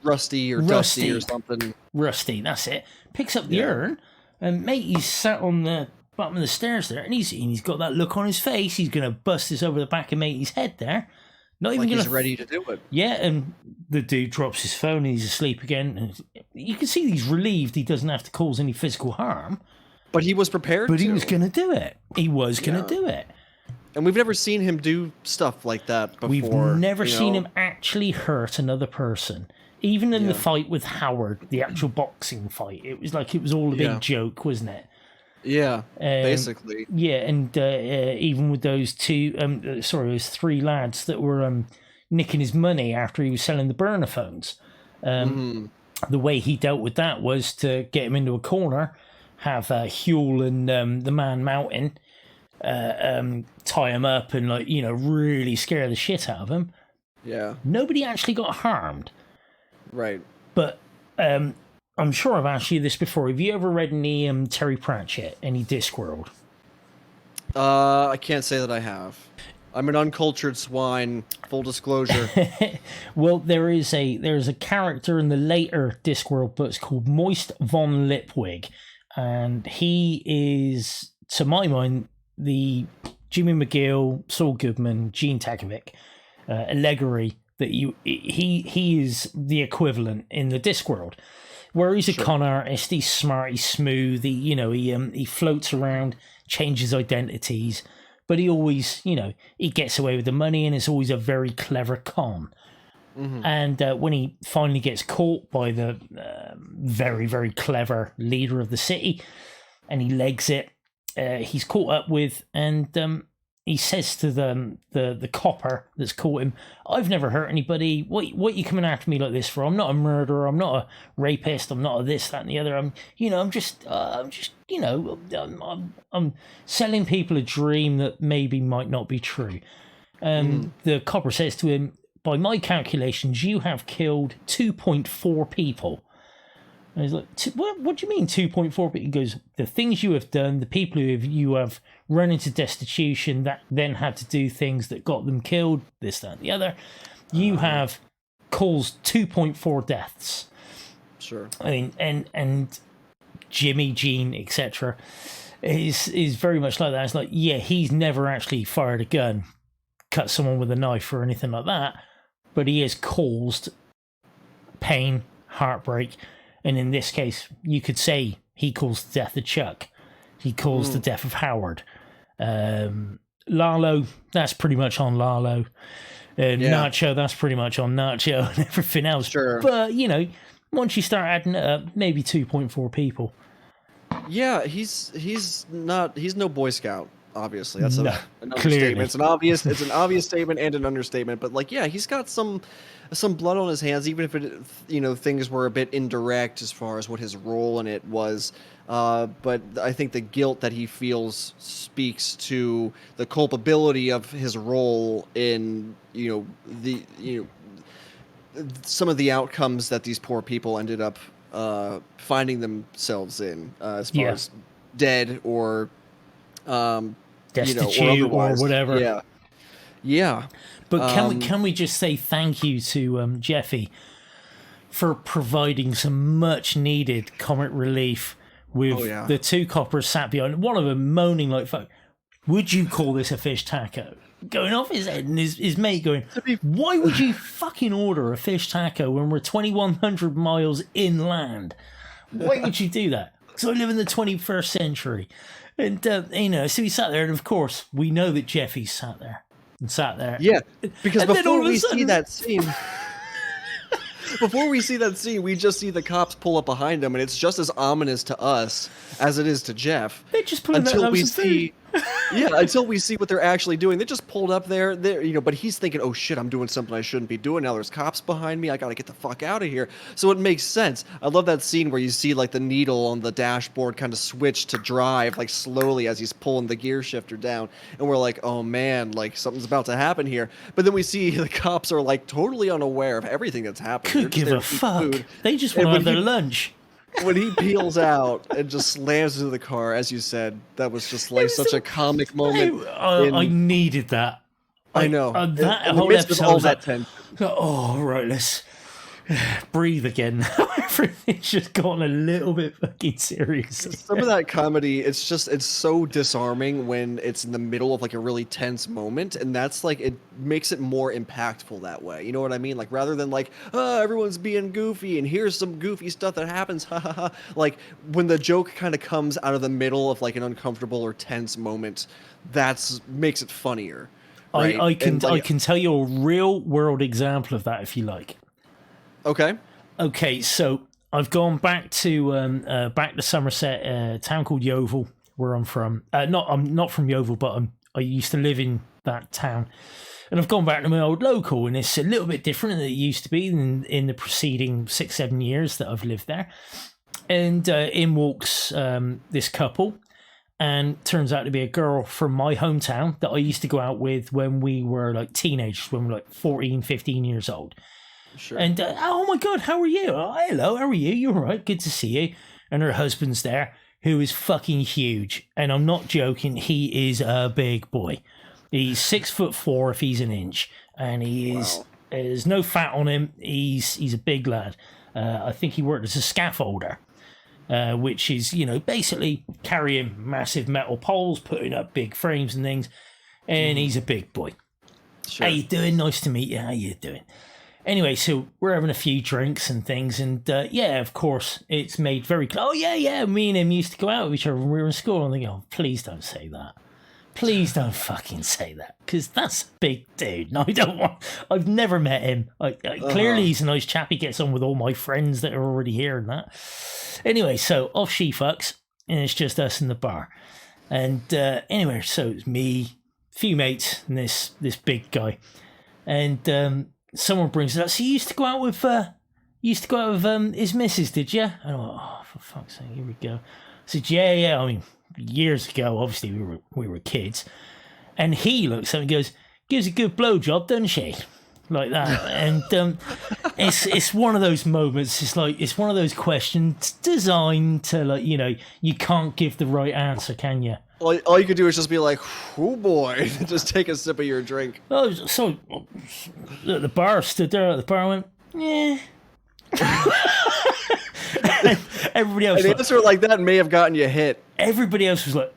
Rusty or Dusty or something. Rusty, that's it. Picks up the urn, and Matey's sat on the bottom of the stairs there, and he's got that look on his face. He's going to bust this over the back of Matey's head there. Not even like gonna he's ready to do it. Yeah, and the dude drops his phone and he's asleep again. And you can see he's relieved he doesn't have to cause any physical harm. But he was prepared But to. he was going to do it. He was going to do it. And we've never seen him do stuff like that before. We've never seen him actually hurt another person. Even in the fight with Howard, the actual boxing fight, it was like it was all a big joke, wasn't it? Yeah, basically. Yeah, and even with those those three lads that were nicking his money after he was selling the burner phones. The way he dealt with that was to get him into a corner, have Huel and the Man Mountain tie him up and really scare the shit out of him. Yeah. Nobody actually got harmed. Right. But I'm sure I've asked you this before. Have you ever read any Terry Pratchett, any Discworld? I can't say that I have. I'm an uncultured swine, full disclosure. Well, there's a character in the later Discworld books called Moist von Lipwig, and he is, to my mind, the Jimmy McGill, Saul Goodman, Gene Takovic allegory that he is the equivalent in the Discworld, where he's a con artist, he's smart, he's smooth, he floats around, changes identities, but he always, he gets away with the money and is always a very clever con. And when he finally gets caught by the very, very clever leader of the city, and he legs it, he's caught up with, and he says to the copper that's caught him, "I've never hurt anybody. What you coming after me like this for? I'm not a murderer. I'm not a rapist. I'm not a this, that, and the other. I'm selling people a dream that maybe might not be true." The copper says to him, "By my calculations, you have killed 2.4 people." And he's like, what do you mean 2.4 people? He goes, "The things you have done, the people you have run into destitution, that then had to do things that got them killed, this, that, and the other. You have caused 2.4 deaths." Sure. I mean, and Jimmy, Gene, etc. is very much like that. It's like, yeah, he's never actually fired a gun, cut someone with a knife or anything like that, but he has caused pain, heartbreak. And in this case, you could say he caused the death of Chuck. He caused the death of Howard. Lalo, that's pretty much on Lalo. Nacho, that's pretty much on Nacho and everything else. Sure. But, once you start adding it up, maybe 2.4 people. Yeah, he's no Boy Scout. Obviously, that's an clearly. understatement. It's an obvious statement and an understatement. But he's got some blood on his hands, even if it, things were a bit indirect as far as what his role in it was. But I think the guilt that he feels speaks to the culpability of his role in, some of the outcomes that these poor people ended up finding themselves in, as far as dead or destitute or whatever. Yeah. But can we just say thank you to Jeffy for providing some much needed comic relief with the two coppers sat behind, one of them moaning like fuck. Would you call this a fish taco? Going off his head, and his mate going, "Why would you fucking order a fish taco when we're 2,100 miles inland? Why would you do that?" Because I live in the 21st century. And, so he sat there, and of course, we know that Jeffy sat there. Yeah, because and before we see that scene... Before we see that scene, we just see the cops pull up behind him, and it's just as ominous to us as it is to Jeff. They just put until we see, until we see what they're actually doing. They just pulled up there, but he's thinking, "Oh shit, I'm doing something I shouldn't be doing. Now there's cops behind me. I gotta get the fuck out of here." So it makes sense. I love that scene where you see the needle on the dashboard kind of switch to drive slowly as he's pulling the gear shifter down, and we're like, "Oh man, something's about to happen here." But then we see the cops are totally unaware of everything that's happening. Could give a fuck. Food. They just want to have their lunch. When he peels out and just slams into the car, as you said, that was just such a comic moment. I needed that. I know. That in whole the midst episode of all that tension. Oh, right, let's Breathe again. Everything's just gotten a little bit fucking serious. Some of that comedy, it's so disarming when it's in the middle of like a really tense moment, and that's like it makes it more impactful that way. You know what I mean? Like rather than like, oh, everyone's being goofy and here's some goofy stuff that happens, ha ha ha. Like when the joke kind of comes out of the middle of like an uncomfortable or tense moment, that's makes it funnier. Right? I can tell you a real world example of that if you like. Okay. Okay, so I've gone back to Somerset, a town called Yeovil, where I'm from. I'm not from Yeovil, but I used to live in that town, and I've gone back to my old local, and it's a little bit different than it used to be in the preceding 6-7 years that I've lived there. And in walks this couple, and turns out to be a girl from my hometown that I used to go out with when we were like teenagers, when we were like 14, 15 years old. Sure. And oh my God, how are you? Oh, hello, how are you? You're all right, good to see you. And her husband's there, who is fucking huge, and I'm not joking. He is a big boy. He's 6'4" if he's an inch, and he is. Wow. There's no fat on him. He's a big lad. I think he worked as a scaffolder, which is basically carrying massive metal poles, putting up big frames and things. And he's a big boy. Sure. How you doing? Nice to meet you. How you doing? Anyway, so we're having a few drinks and things, and yeah, of course, it's made very clear. Oh, yeah, me and him used to go out with each other when we were in school. And I think, oh, please don't say that. Please don't fucking say that, because that's a big dude. No, I've never met him. Clearly, he's a nice chap. He gets on with all my friends that are already here and that. Anyway, so off she fucks, and it's just us in the bar. And anyway, so it's me, few mates, and this big guy. And someone brings it up. So you used to go out with his missus, did you? And I'm like, oh, for fuck's sake, here we go. I said, yeah. I mean, years ago, obviously we were kids. And he looks at me and goes, gives a good blowjob, doesn't she? Like that. And it's one of those moments. It's one of those questions designed to you can't give the right answer, can you? All you could do is just be like, oh boy, just take a sip of your drink. Oh, so at the bar, stood there at the bar, went, yeah. Everybody else, an answer like that may have gotten you hit. Everybody else was like,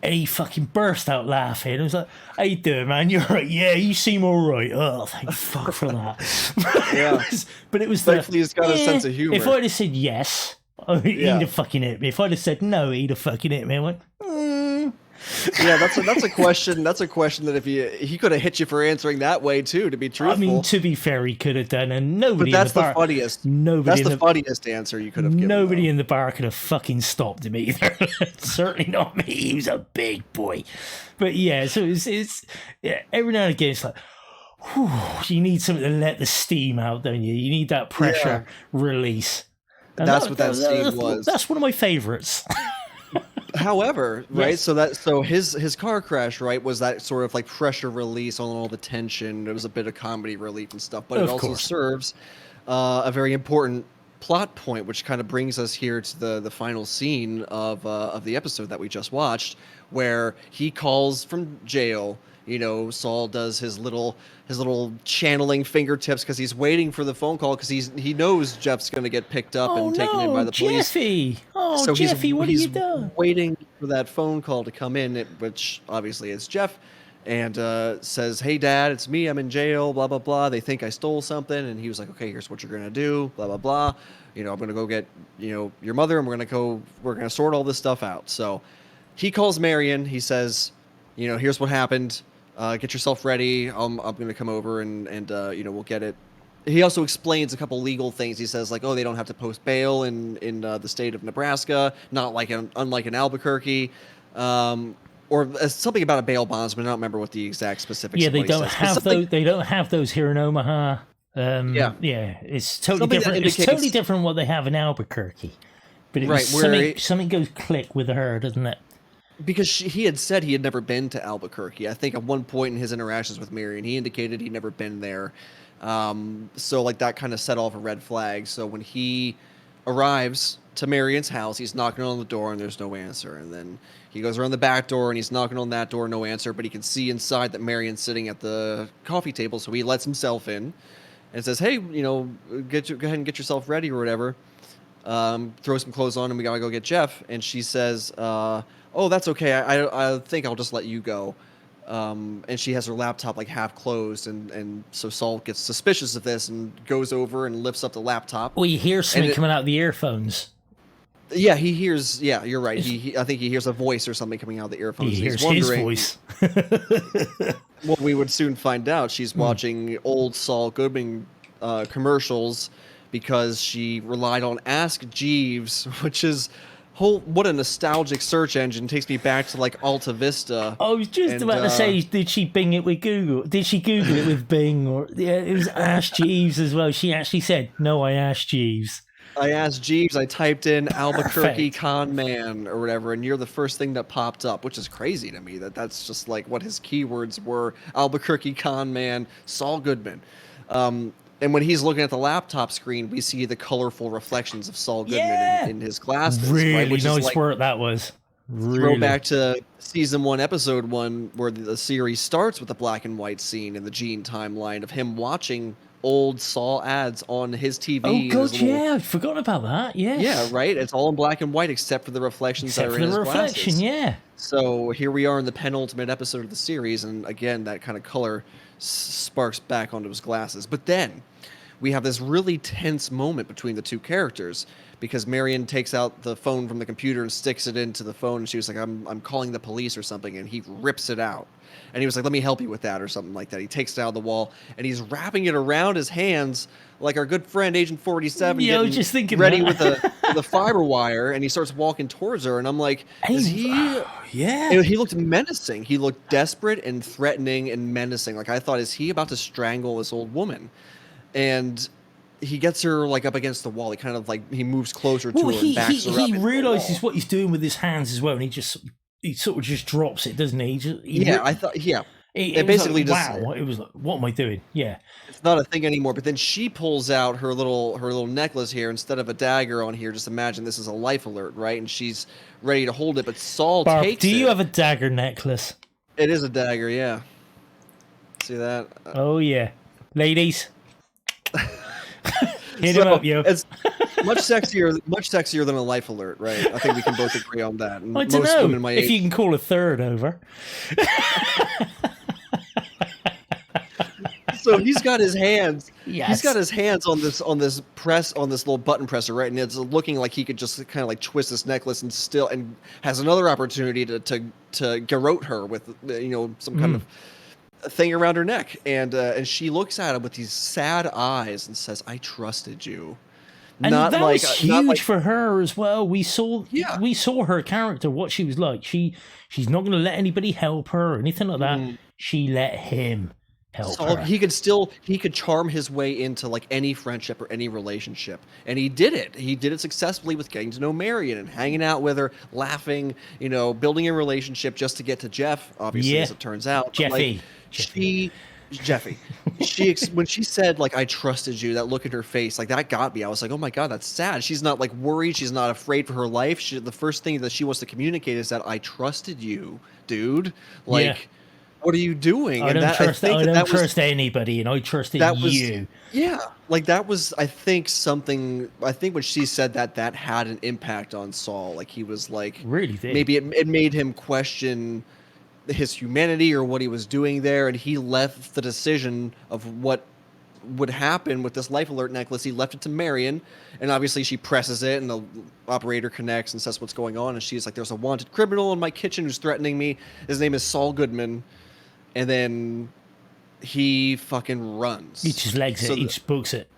and he fucking burst out laughing. I was like, how you doing, man? You're right. Yeah, you seem all right. Oh, thank fuck for that. Yeah. But it was thankfully he's got a sense of humor. If I'd have said yes, he'd have fucking hit me. If I'd have said no, he'd have fucking hit me. I went, Yeah, that's a question. That's a question that if he could have hit you for answering that way too. To be truthful, I mean, to be fair, he could have done, and nobody. But that's in the bar, the funniest. Nobody. That's the funniest answer you could have given. Nobody in the bar could have fucking stopped him either. Certainly not me. He was a big boy. But yeah, so it's every now and again it's like, whew, you need something to let the steam out, don't you? You need that pressure release. And that's what that steam was. That's one of my favorites. However, right, Yes. so his car crash, right, was that sort of like pressure release on all the tension. It was a bit of comedy relief and stuff, but it also serves a very important plot point, which kind of brings us here to the final scene of the episode that we just watched, where he calls from jail. Saul does his little channeling fingertips because he's waiting for the phone call because he knows Jeff's going to get picked up and taken in by the police. Jeffy! Oh, so Jeffy, what have you done? Waiting for that phone call to come in, which obviously is Jeff, and says, "Hey, Dad, it's me. I'm in jail. Blah blah blah. They think I stole something." And he was like, "Okay, here's what you're gonna do. Blah blah blah. I'm gonna go get your mother, and we're gonna sort all this stuff out." So he calls Marion. He says, "Here's what happened. Get yourself ready. I'm going to come over and we'll get it." He also explains a couple legal things. He says like, oh, they don't have to post bail in the state of Nebraska, unlike in Albuquerque, or something about a bail bondsman. I don't remember what the exact specifics. Yeah, they don't have those. They don't have those here in Omaha. Yeah, it's totally different. It's totally different what they have in Albuquerque. But something goes click with her, doesn't it? Because he had said he had never been to Albuquerque. I think at one point in his interactions with Marion, he indicated he'd never been there. So like that kind of set off a red flag. So when he arrives to Marion's house, he's knocking on the door and there's no answer. And then he goes around the back door and he's knocking on that door, no answer. But he can see inside that Marion's sitting at the coffee table, so he lets himself in. and says, "Hey, go ahead and get yourself ready or whatever. Throw some clothes on, and we gotta go get Jeff." And she says, "Oh, that's okay. I think I'll just let you go." And she has her laptop like half closed, and so Saul gets suspicious of this and goes over and lifts up the laptop. Well, you hear something coming out of the earphones. Yeah, he hears. Yeah, you're right. I think he hears a voice or something coming out of the earphones. He hears He's his voice. Well, we would soon find out. She's watching old Saul Goodman commercials because she relied on Ask Jeeves, which is what a nostalgic search engine. Takes me back to like Alta Vista. I was just about to say, did she Bing it with Google? Did she Google it with Bing? Or yeah, it was Ask Jeeves as well. She actually said, "No, I asked Jeeves." I asked Jeeves. I typed in Albuquerque con man or whatever, and you're the first thing that popped up, which is crazy to me. That's just like what his keywords were: Albuquerque con man, Saul Goodman. And when he's looking at the laptop screen, we see the colorful reflections of Saul Goodman in his glasses. Really right? Which nice is like, work that was. Really. Throw back to season 1, episode 1, where the series starts with the black and white scene in the Gene timeline of him watching old Saul ads on his TV. Oh god, yeah, I forgot about that. Yes. Yeah, right. It's all in black and white except for the reflections that are in his glasses. Yeah. So here we are in the penultimate episode of the series, and again, that kind of color sparks back onto his glasses. But then we have this really tense moment between the two characters because Marion takes out the phone from the computer and sticks it into the phone, and she was like, I'm calling the police or something, and he rips it out. And he was like, "Let me help you with that," or something like that. He takes it out of the wall, and he's wrapping it around his hands like our good friend Agent 47. Yeah, I was just thinking ready that. with the fiber wire, and he starts walking towards her, and I'm like, is he? Yeah. He looked menacing. He looked desperate and threatening and menacing. Like I thought, is he about to strangle this old woman? And he gets her like up against the wall. He kind of like he moves closer to her and backs her up. He realizes what he's doing with his hands as well, and he sort of just drops it, doesn't he? I thought, yeah. It basically like, wow. It was like, what am I doing? Yeah. It's not a thing anymore. But then she pulls out her little necklace here instead of a dagger on here. Just imagine this is a life alert, right? And she's ready to hold it, but Saul Barb, takes it. Do you have a dagger necklace? It is a dagger, yeah. See that? Oh yeah, ladies. Hit him up, yo. It's much sexier than a life alert, right? I think we can both agree on that. And I don't know women my if age, you can call a third over. So he's got his hands. Yes. He's got his hands on this little button presser, right? And it's looking like he could just kind of like twist this necklace and has another opportunity to garrote her with some kind of thing around her neck, and she looks at him with these sad eyes and says, "I trusted you." And that was huge for her as well. We saw her character, what she was like. She's not going to let anybody help her or anything like that. She let him help her. He could charm his way into like any friendship or any relationship, and he did it. He did it successfully with getting to know Marion and hanging out with her, laughing, building a relationship just to get to Jeff. Obviously, as it turns out, Jeffy. Jeffy. When she said like I trusted you, that look in her face, like that got me. I was like, oh my god, that's sad. She's not like worried. She's not afraid for her life. The first thing that she wants to communicate is that I trusted you, dude. Like, what are you doing? I don't trust anybody, and I trusted you. Yeah, like that was. I think when she said that had an impact on Saul. Like he was like, really did. Maybe it made him question his humanity or what he was doing there, and he left the decision of what would happen with this life alert necklace. He left it to Marion, and obviously she presses it, and the operator connects and says what's going on, and she's like, "There's a wanted criminal in my kitchen who's threatening me. His name is Saul Goodman," and then he fucking runs. He just legs it. He just books it.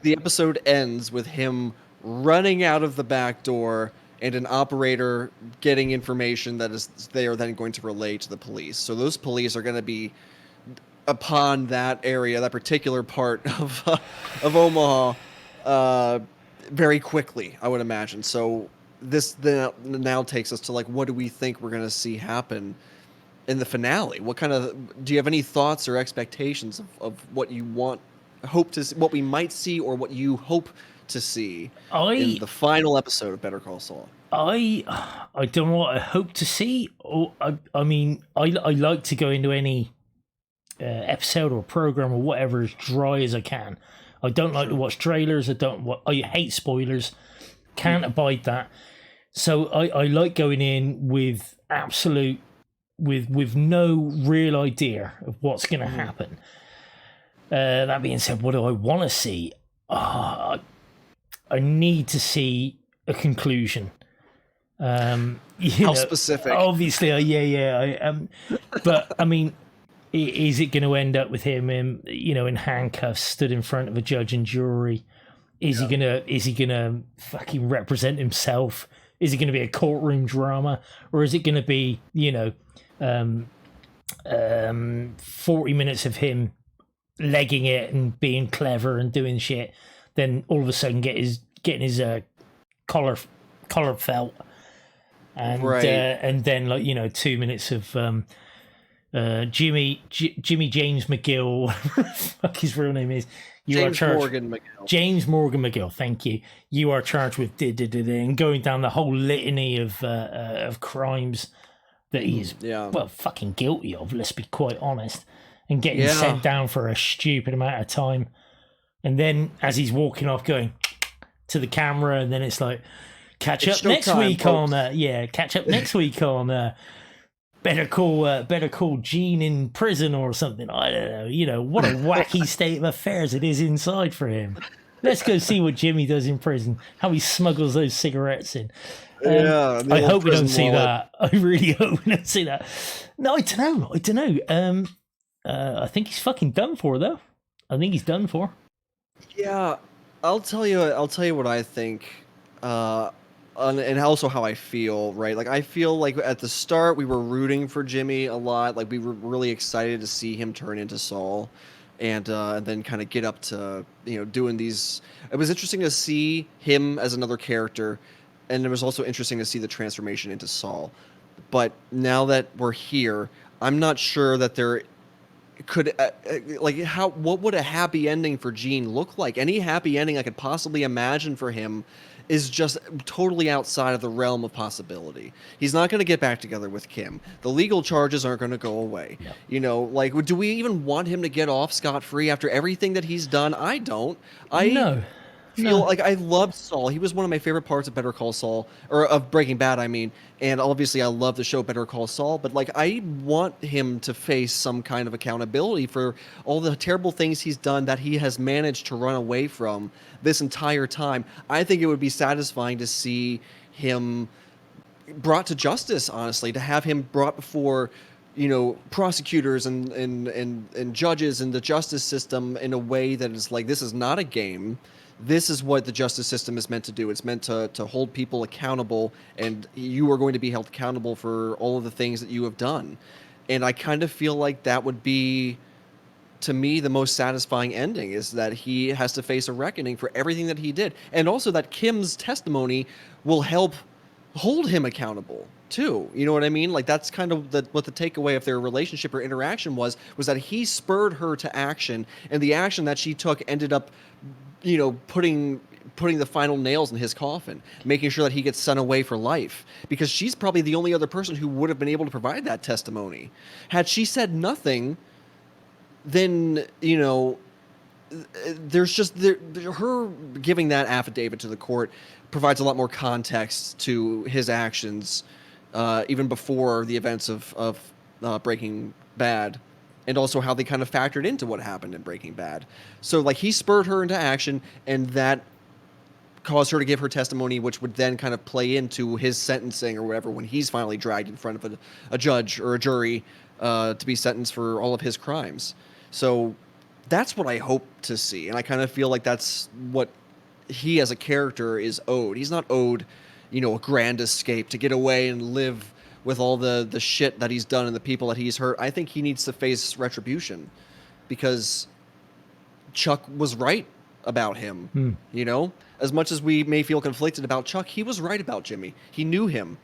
The episode ends with him running out of the back door and an operator getting information that they are then going to relay to the police. So those police are going to be upon that area, that particular part of Omaha, very quickly, I would imagine. So this now takes us to like, what do we think we're going to see happen in the finale? Do you have any thoughts or expectations of what you what we might see, or what you hope to see in the final episode of Better Call Saul? I don't know what I hope to see. I mean, I like to go into any episode or program or whatever as dry as I can. I don't like to watch trailers. I hate spoilers. Can't abide that. So I like going in with with no real idea of what's going to happen. That being said, what do I want to see? I need to see a conclusion. How specific? Obviously, but I mean, is it going to end up with him in handcuffs, stood in front of a judge and jury? Is he gonna fucking represent himself? Is it going to be a courtroom drama, or is it going to be 40 minutes of him legging it and being clever and doing shit, then all of a sudden getting his collar felt, and and then 2 minutes of Jimmy James McGill, whatever the fuck his real name is. James Morgan McGill. James Morgan McGill, thank you. You are charged with and going down the whole litany of crimes that he's fucking guilty of. Let's be quite honest, and getting sent down for a stupid amount of time. And then as he's walking off, going to the camera, and then it's like, catch up next week on Better Call Gene in prison or something. I don't know. What a wacky state of affairs it is inside for him. Let's go see what Jimmy does in prison. How he smuggles those cigarettes in. I hope we don't see that. I really hope we don't see that. No, I don't know. I think he's fucking done for, though. I think he's done for. Yeah, I'll tell you what I think. And also how I feel, right? Like, I feel like at the start we were rooting for Jimmy a lot. Like, we were really excited to see him turn into Saul, and then kind of get up to doing these. It was interesting to see him as another character, and it was also interesting to see the transformation into Saul. But now that we're here, I'm not sure that there could what would a happy ending for Gene look like? Any happy ending I could possibly imagine for him is just totally outside of the realm of possibility. He's not going to get back together with Kim. The legal charges aren't going to go away. No. Do we even want him to get off scot-free after everything that he's done? I don't. Like I loved Saul. He was one of my favorite parts of Better Call Saul, or of Breaking Bad, I mean. And obviously I love the show Better Call Saul, but I want him to face some kind of accountability for all the terrible things he's done that he has managed to run away from this entire time. I think it would be satisfying to see him brought to justice, honestly, to have him brought before prosecutors and judges and the justice system in a way that is like, this is not a game. This is what the justice system is meant to do. It's meant to hold people accountable, and you are going to be held accountable for all of the things that you have done. And I kind of feel like that would be, to me, the most satisfying ending, is that he has to face a reckoning for everything that he did. And also that Kim's testimony will help hold him accountable too. You know what I mean? Like, that's kind of what the takeaway of their relationship or interaction was that he spurred her to action, and the action that she took ended up putting the final nails in his coffin, making sure that he gets sent away for life, because she's probably the only other person who would have been able to provide that testimony. Had she said nothing, then there's just her giving that affidavit to the court provides a lot more context to his actions, even before the events of Breaking Bad. And also how they kind of factored into what happened in Breaking Bad. So, he spurred her into action, and that caused her to give her testimony, which would then kind of play into his sentencing or whatever when he's finally dragged in front of a judge or a jury to be sentenced for all of his crimes. So that's what I hope to see. And I kind of feel like that's what he as a character is owed. He's not owed, a grand escape to get away and live with all the shit that he's done and the people that he's hurt. I think he needs to face retribution, because Chuck was right about him. As much as we may feel conflicted about Chuck, he was right about Jimmy. He knew him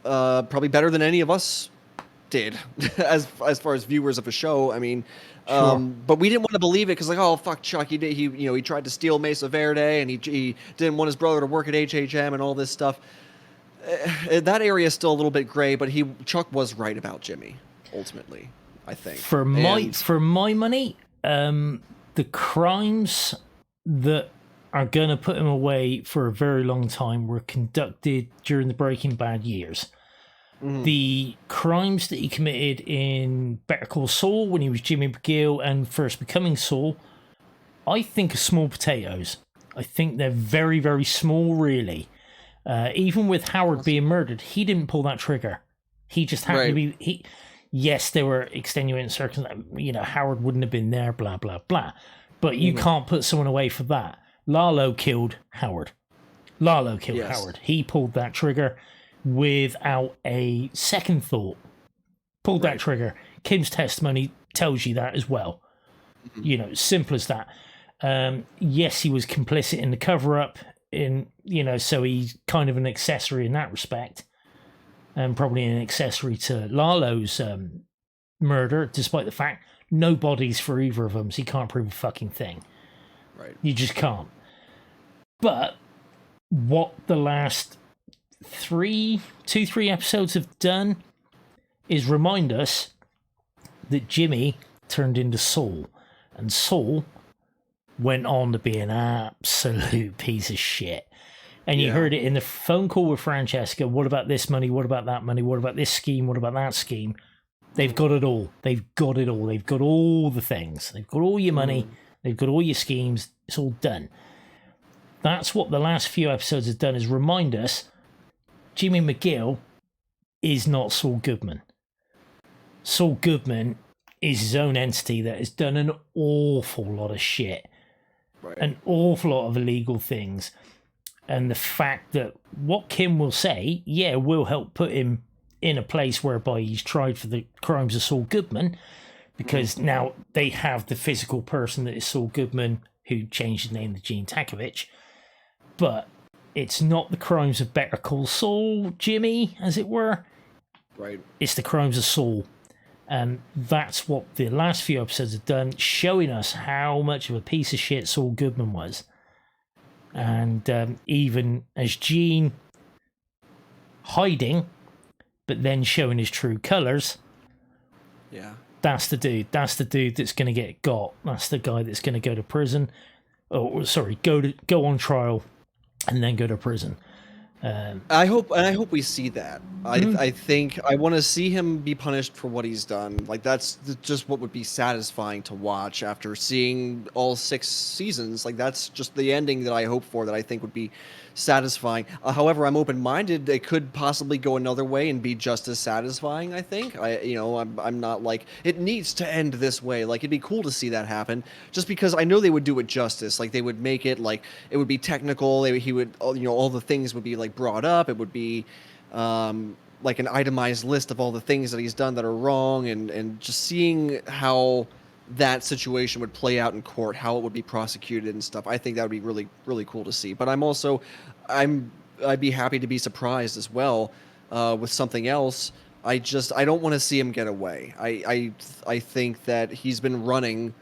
probably better than any of us did as far as viewers of a show. I mean, sure. But we didn't want to believe it, because oh fuck Chuck, he tried to steal Mesa Verde, and he didn't want his brother to work at HHM and all this stuff. That area is still a little bit gray, but Chuck was right about Jimmy ultimately, I think. For my money, the crimes that are going to put him away for a very long time were conducted during the Breaking Bad years. The crimes that he committed in Better Call Saul when he was Jimmy McGill and first becoming Saul, I think are small potatoes. I think they're very, very small, really. Even with Howard being murdered, he didn't pull that trigger. He just happened to be... Yes, there were extenuating circumstances. You know, Howard wouldn't have been there, blah, blah, blah. But you can't put someone away for that. Lalo killed Howard. Howard. He pulled that trigger without a second thought. Pulled that trigger. Kim's testimony tells you that as well. You know, simple as that. Yes, he was complicit in the cover-up, so he's kind of an accessory in that respect. And probably an accessory to Lalo's murder, despite the fact no bodies for either of them, so he can't prove a fucking thing. Right. You just can't. But what the last 3 episodes have done is remind us that Jimmy turned into Saul, and Saul went on to be an absolute piece of shit. And you heard it in the phone call with Francesca. What about this money? What about that money? What about this scheme? What about that scheme? They've got it all. They've got it all. They've got all the things. They've got all your money. They've got all your schemes. It's all done. That's what the last few episodes have done, is remind us Jimmy McGill is not Saul Goodman. Saul Goodman is his own entity that has done an awful lot of shit. Right. An awful lot of illegal things. And the fact that what Kim will say, will help put him in a place whereby he's tried for the crimes of Saul Goodman, because now they have the physical person that is Saul Goodman, who changed his name to Gene Takovich. But it's not the crimes of Better Call Saul, Jimmy, as it were. Right. It's the crimes of Saul. And that's what the last few episodes have done, showing us how much of a piece of shit Saul Goodman was. And even as Gene hiding, but then showing his true colours. Yeah. That's the dude. That's the dude that's going to get got. That's the guy that's going to go to prison. Oh, sorry, go on trial and then go to prison. I hope we see that. I think I want to see him be punished for what he's done. Like, that's just what would be satisfying to watch after seeing all 6 seasons. Like, that's just the ending that I hope for, that I think would be satisfying. However, I'm open-minded. It could possibly go another way and be just as satisfying, I think. I'm not like, it needs to end this way. Like, it'd be cool to see that happen, just because I know they would do it justice. Like, they would make it, like, it would be technical. He would, all the things would be, like, brought up. It would be like an itemized list of all the things that he's done that are wrong, and just seeing how that situation would play out in court, how it would be prosecuted and stuff. I think that would be really, really cool to see. But I'd be happy to be surprised as well with something else. I don't want to see him get away. I think that he's been running.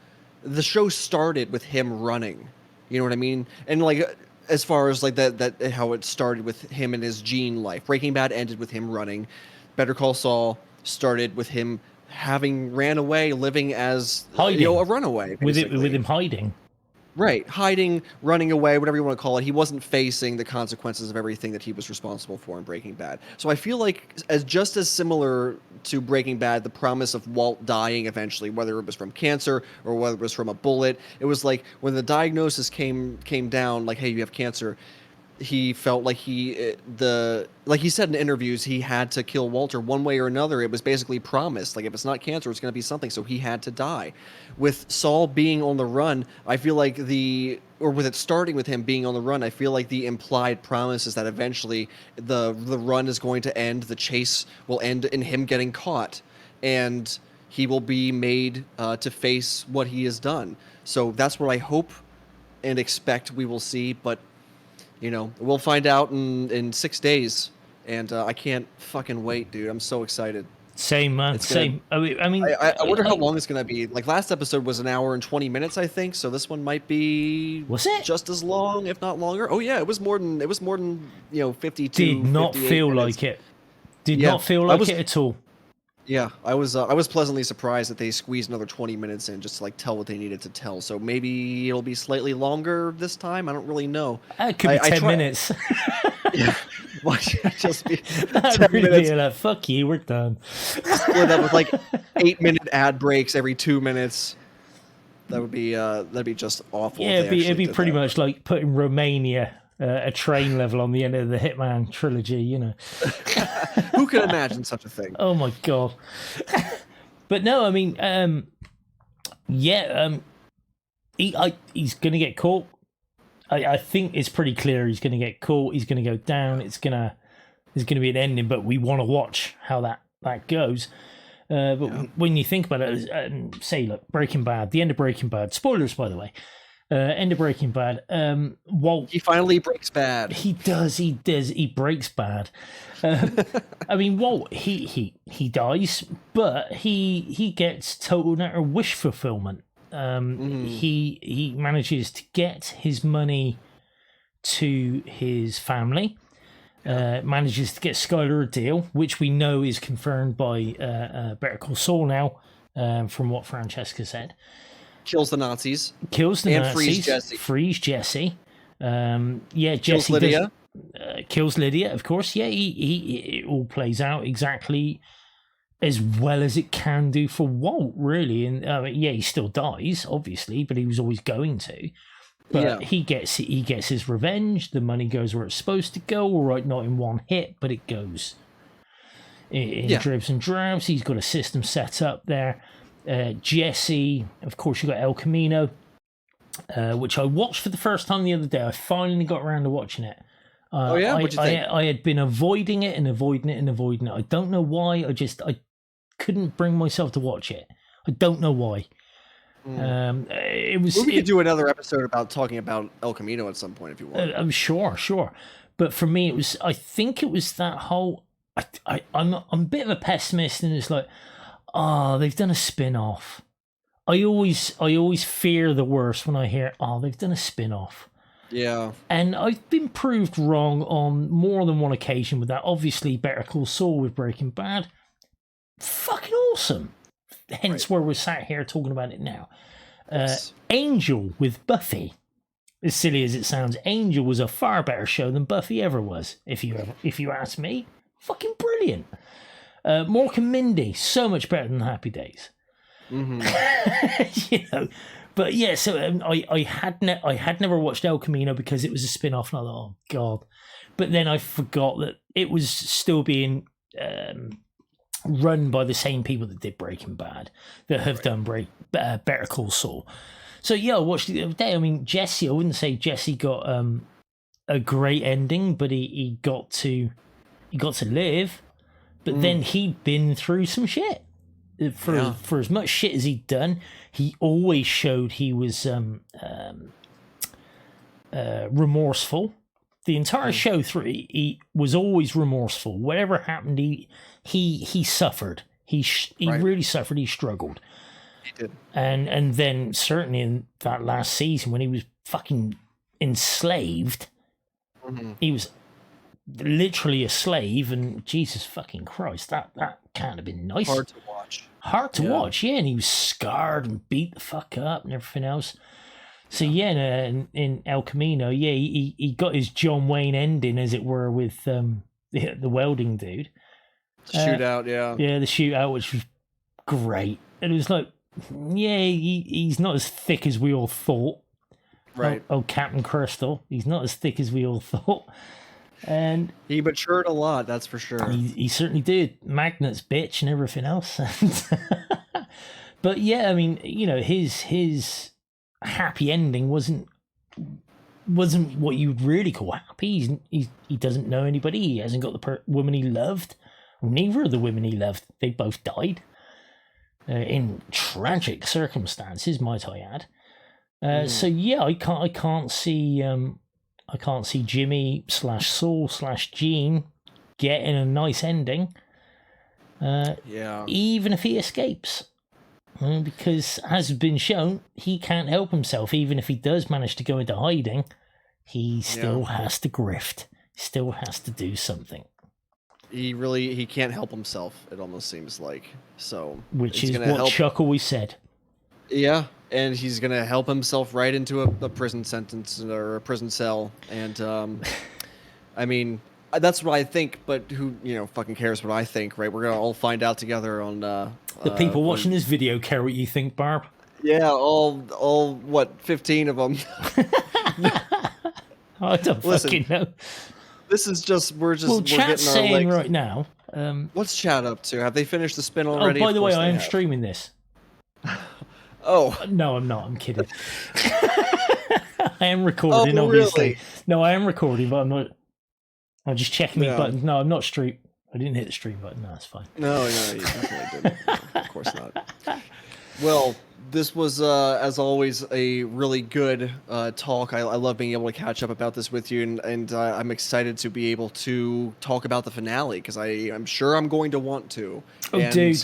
The show started with him running. You know what I mean? And like, as far as like that how it started with him and his Gene life. Breaking Bad ended with him running. Better Call Saul started with him having ran away, living as hiding. A runaway, with him hiding. Right, hiding, running away, whatever you want to call it. He wasn't facing the consequences of everything that he was responsible for in Breaking Bad. So I feel like just as similar to Breaking Bad, the promise of Walt dying eventually, whether it was from cancer or whether it was from a bullet, it was like when the diagnosis came down, like, hey, you have cancer. He felt like like he said in interviews, he had to kill Walter one way or another. It was basically promised. Like, if it's not cancer, it's going to be something. So he had to die. With Saul being on the run, I feel like with it starting with him being on the run, I feel like the implied promise is that eventually the run is going to end. The chase will end in him getting caught, and he will be made to face what he has done. So that's what I hope and expect we will see. But we'll find out in 6 days, and I can't fucking wait, dude. I'm so excited. Same, man. Same. I wonder how long it's gonna be. Like, last episode was 1 hour and 20 minutes, I think. So this one might be. Was it just as long, if not longer? Oh yeah, it was more than 52. Did not feel minutes. like it. Did not feel like it at all. Yeah, I was pleasantly surprised that they squeezed another 20 minutes in just to like tell what they needed to tell. So maybe it'll be slightly longer this time. I don't really know. It could be 10 minutes. Yeah, why should it just be That'd 10 really minutes? be like, fuck you, we're done. Split up with like 8-minute ad breaks every 2 minutes. That'd be just awful. Yeah, it'd be pretty much like putting Romania a train level on the end of the Hitman trilogy, you know. Who could imagine such a thing? Oh my god. But no, I mean, he's going to get caught. I think it's pretty clear he's going to get caught. He's going to go down. There's going to be an ending, but we want to watch how that goes. When you think about it, say, look, Breaking Bad, the end of Breaking Bad, spoilers, by the way, end of Breaking Bad, Walt... He finally breaks bad. He breaks bad. I mean, Walt, he dies, but he gets total and utter wish fulfillment. He manages to get his money to his family. Manages to get Skylar a deal, which we know is confirmed by Better Call Saul now, from what Francesca said. Kills the Nazis. And Nazis. Frees Jesse. Jesse kills Lydia. Kills Lydia, of course. Yeah, it all plays out exactly as well as it can do for Walt, really. And he still dies, obviously, but he was always going to. But he gets his revenge. The money goes where it's supposed to go. All right, not in one hit, but it goes in dribs and drabs. He's got a system set up there. Jesse, of course, you got El Camino, which I watched for the first time the other day. I finally got around to watching it. What'd you think? I had been avoiding it. I don't know why. I couldn't bring myself to watch it. I don't know why. We could do another episode about talking about El Camino at some point if you want. I'm sure. But for me, I think it was that whole. I'm a bit of a pessimist, and it's like, they've done a spin-off. I always fear the worst when I hear, they've done a spin-off. Yeah. And I've been proved wrong on more than one occasion with that. Obviously, Better Call Saul with Breaking Bad. Fucking awesome. Hence where we're sat here talking about it now. Yes. Angel with Buffy. As silly as it sounds, Angel was a far better show than Buffy ever was. If you ask me, fucking brilliant. Mork and Mindy, so much better than Happy Days. Mm-hmm. But yeah. So I had never watched El Camino because it was a spin-off, and I thought, oh god. But then I forgot that it was still being run by the same people that did Breaking Bad, that have done Better Call Saul. So yeah, I watched it the other day. I mean, Jesse, I wouldn't say Jesse got a great ending, but he got to live. But then he'd been through some shit. For as much shit as he'd done, he always showed he was remorseful. The entire show through, he was always remorseful. Whatever happened, he suffered. He really suffered. He struggled. He did. And then certainly in that last season when he was fucking enslaved, he was literally a slave. And Jesus fucking Christ, that can't have been nice. Hard to watch, yeah. And he was scarred and beat the fuck up and everything else. So in El Camino, he got his John Wayne ending, as it were, with the welding dude. Shootout, the shootout, which was great. And it was like, he's not as thick as we all thought. Right. Oh, Captain Crystal, he's not as thick as we all thought. And he matured a lot, that's for sure. He certainly did. Magnets, bitch, and everything else. But yeah, I mean, his happy ending wasn't what you'd really call happy. He doesn't know anybody. He hasn't got the woman he loved. Neither of the women he loved. They both died in tragic circumstances, might I add. So yeah, I can't see Jimmy /Saul /Gene getting a nice ending. Even if he escapes. Because, as has been shown, he can't help himself. Even if he does manage to go into hiding, he still has to grift. Still has to do something. he can't help himself. It almost seems like so. Which he's is gonna what help, Chuck always said. yeah, and he's gonna help himself right into a prison sentence or a prison cell. And I mean, that's what I think. But who fucking cares what I think, right? We're gonna all find out together on The people watching this video care what you think, Barb. yeah, all what 15 of them. I don't fucking know. This is just we're Chat's getting our saying legs. right now. What's chat up to? Have they finished the spin Oh, already? by Of the way, course I they am have. streaming this. Oh, No, I'm not. I'm kidding. I am recording, oh, obviously. really? No, I am recording, but I'm not. I'm just checking Yeah. my buttons. No, I'm not stream. I didn't hit the stream button. No, that's fine. No, you definitely didn't. No, of course not. Well, this was, as always, a really good talk. I love being able to catch up about this with you, and I'm excited to be able to talk about the finale because I'm sure I'm going to want to. Oh, And dude,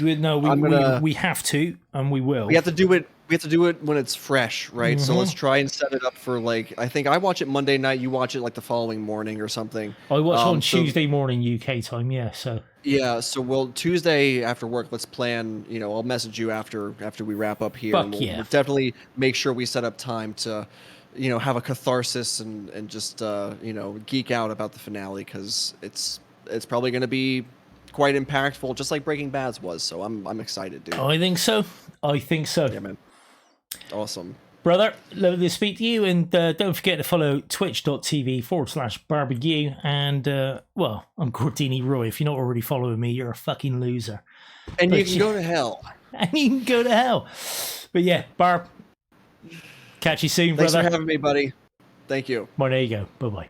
we have to, and we will. we have to do it. We have to do it when it's fresh, right? So let's try and set it up for I think I watch it Monday night. You watch it like the following morning or something. I watch on Tuesday morning UK time. Yeah, so. Yeah, so we'll Tuesday after work. Let's plan. I'll message you after we wrap up here. Fuck and we'll yeah. definitely make sure we set up time to, have a catharsis and just geek out about the finale because it's probably going to be quite impactful, just like Breaking Bad's was. So I'm excited, dude. I think so. Yeah, man. Awesome. Brother, lovely to speak to you, and don't forget to follow twitch.tv/barbecue. And, well, I'm Gordini Roy. If you're not already following me, you're a fucking loser. And you can go to hell. And you can go to hell. But yeah, Barb, catch you soon, Thanks brother. for having me, buddy. Thank you. Well, there you go. Bye-bye.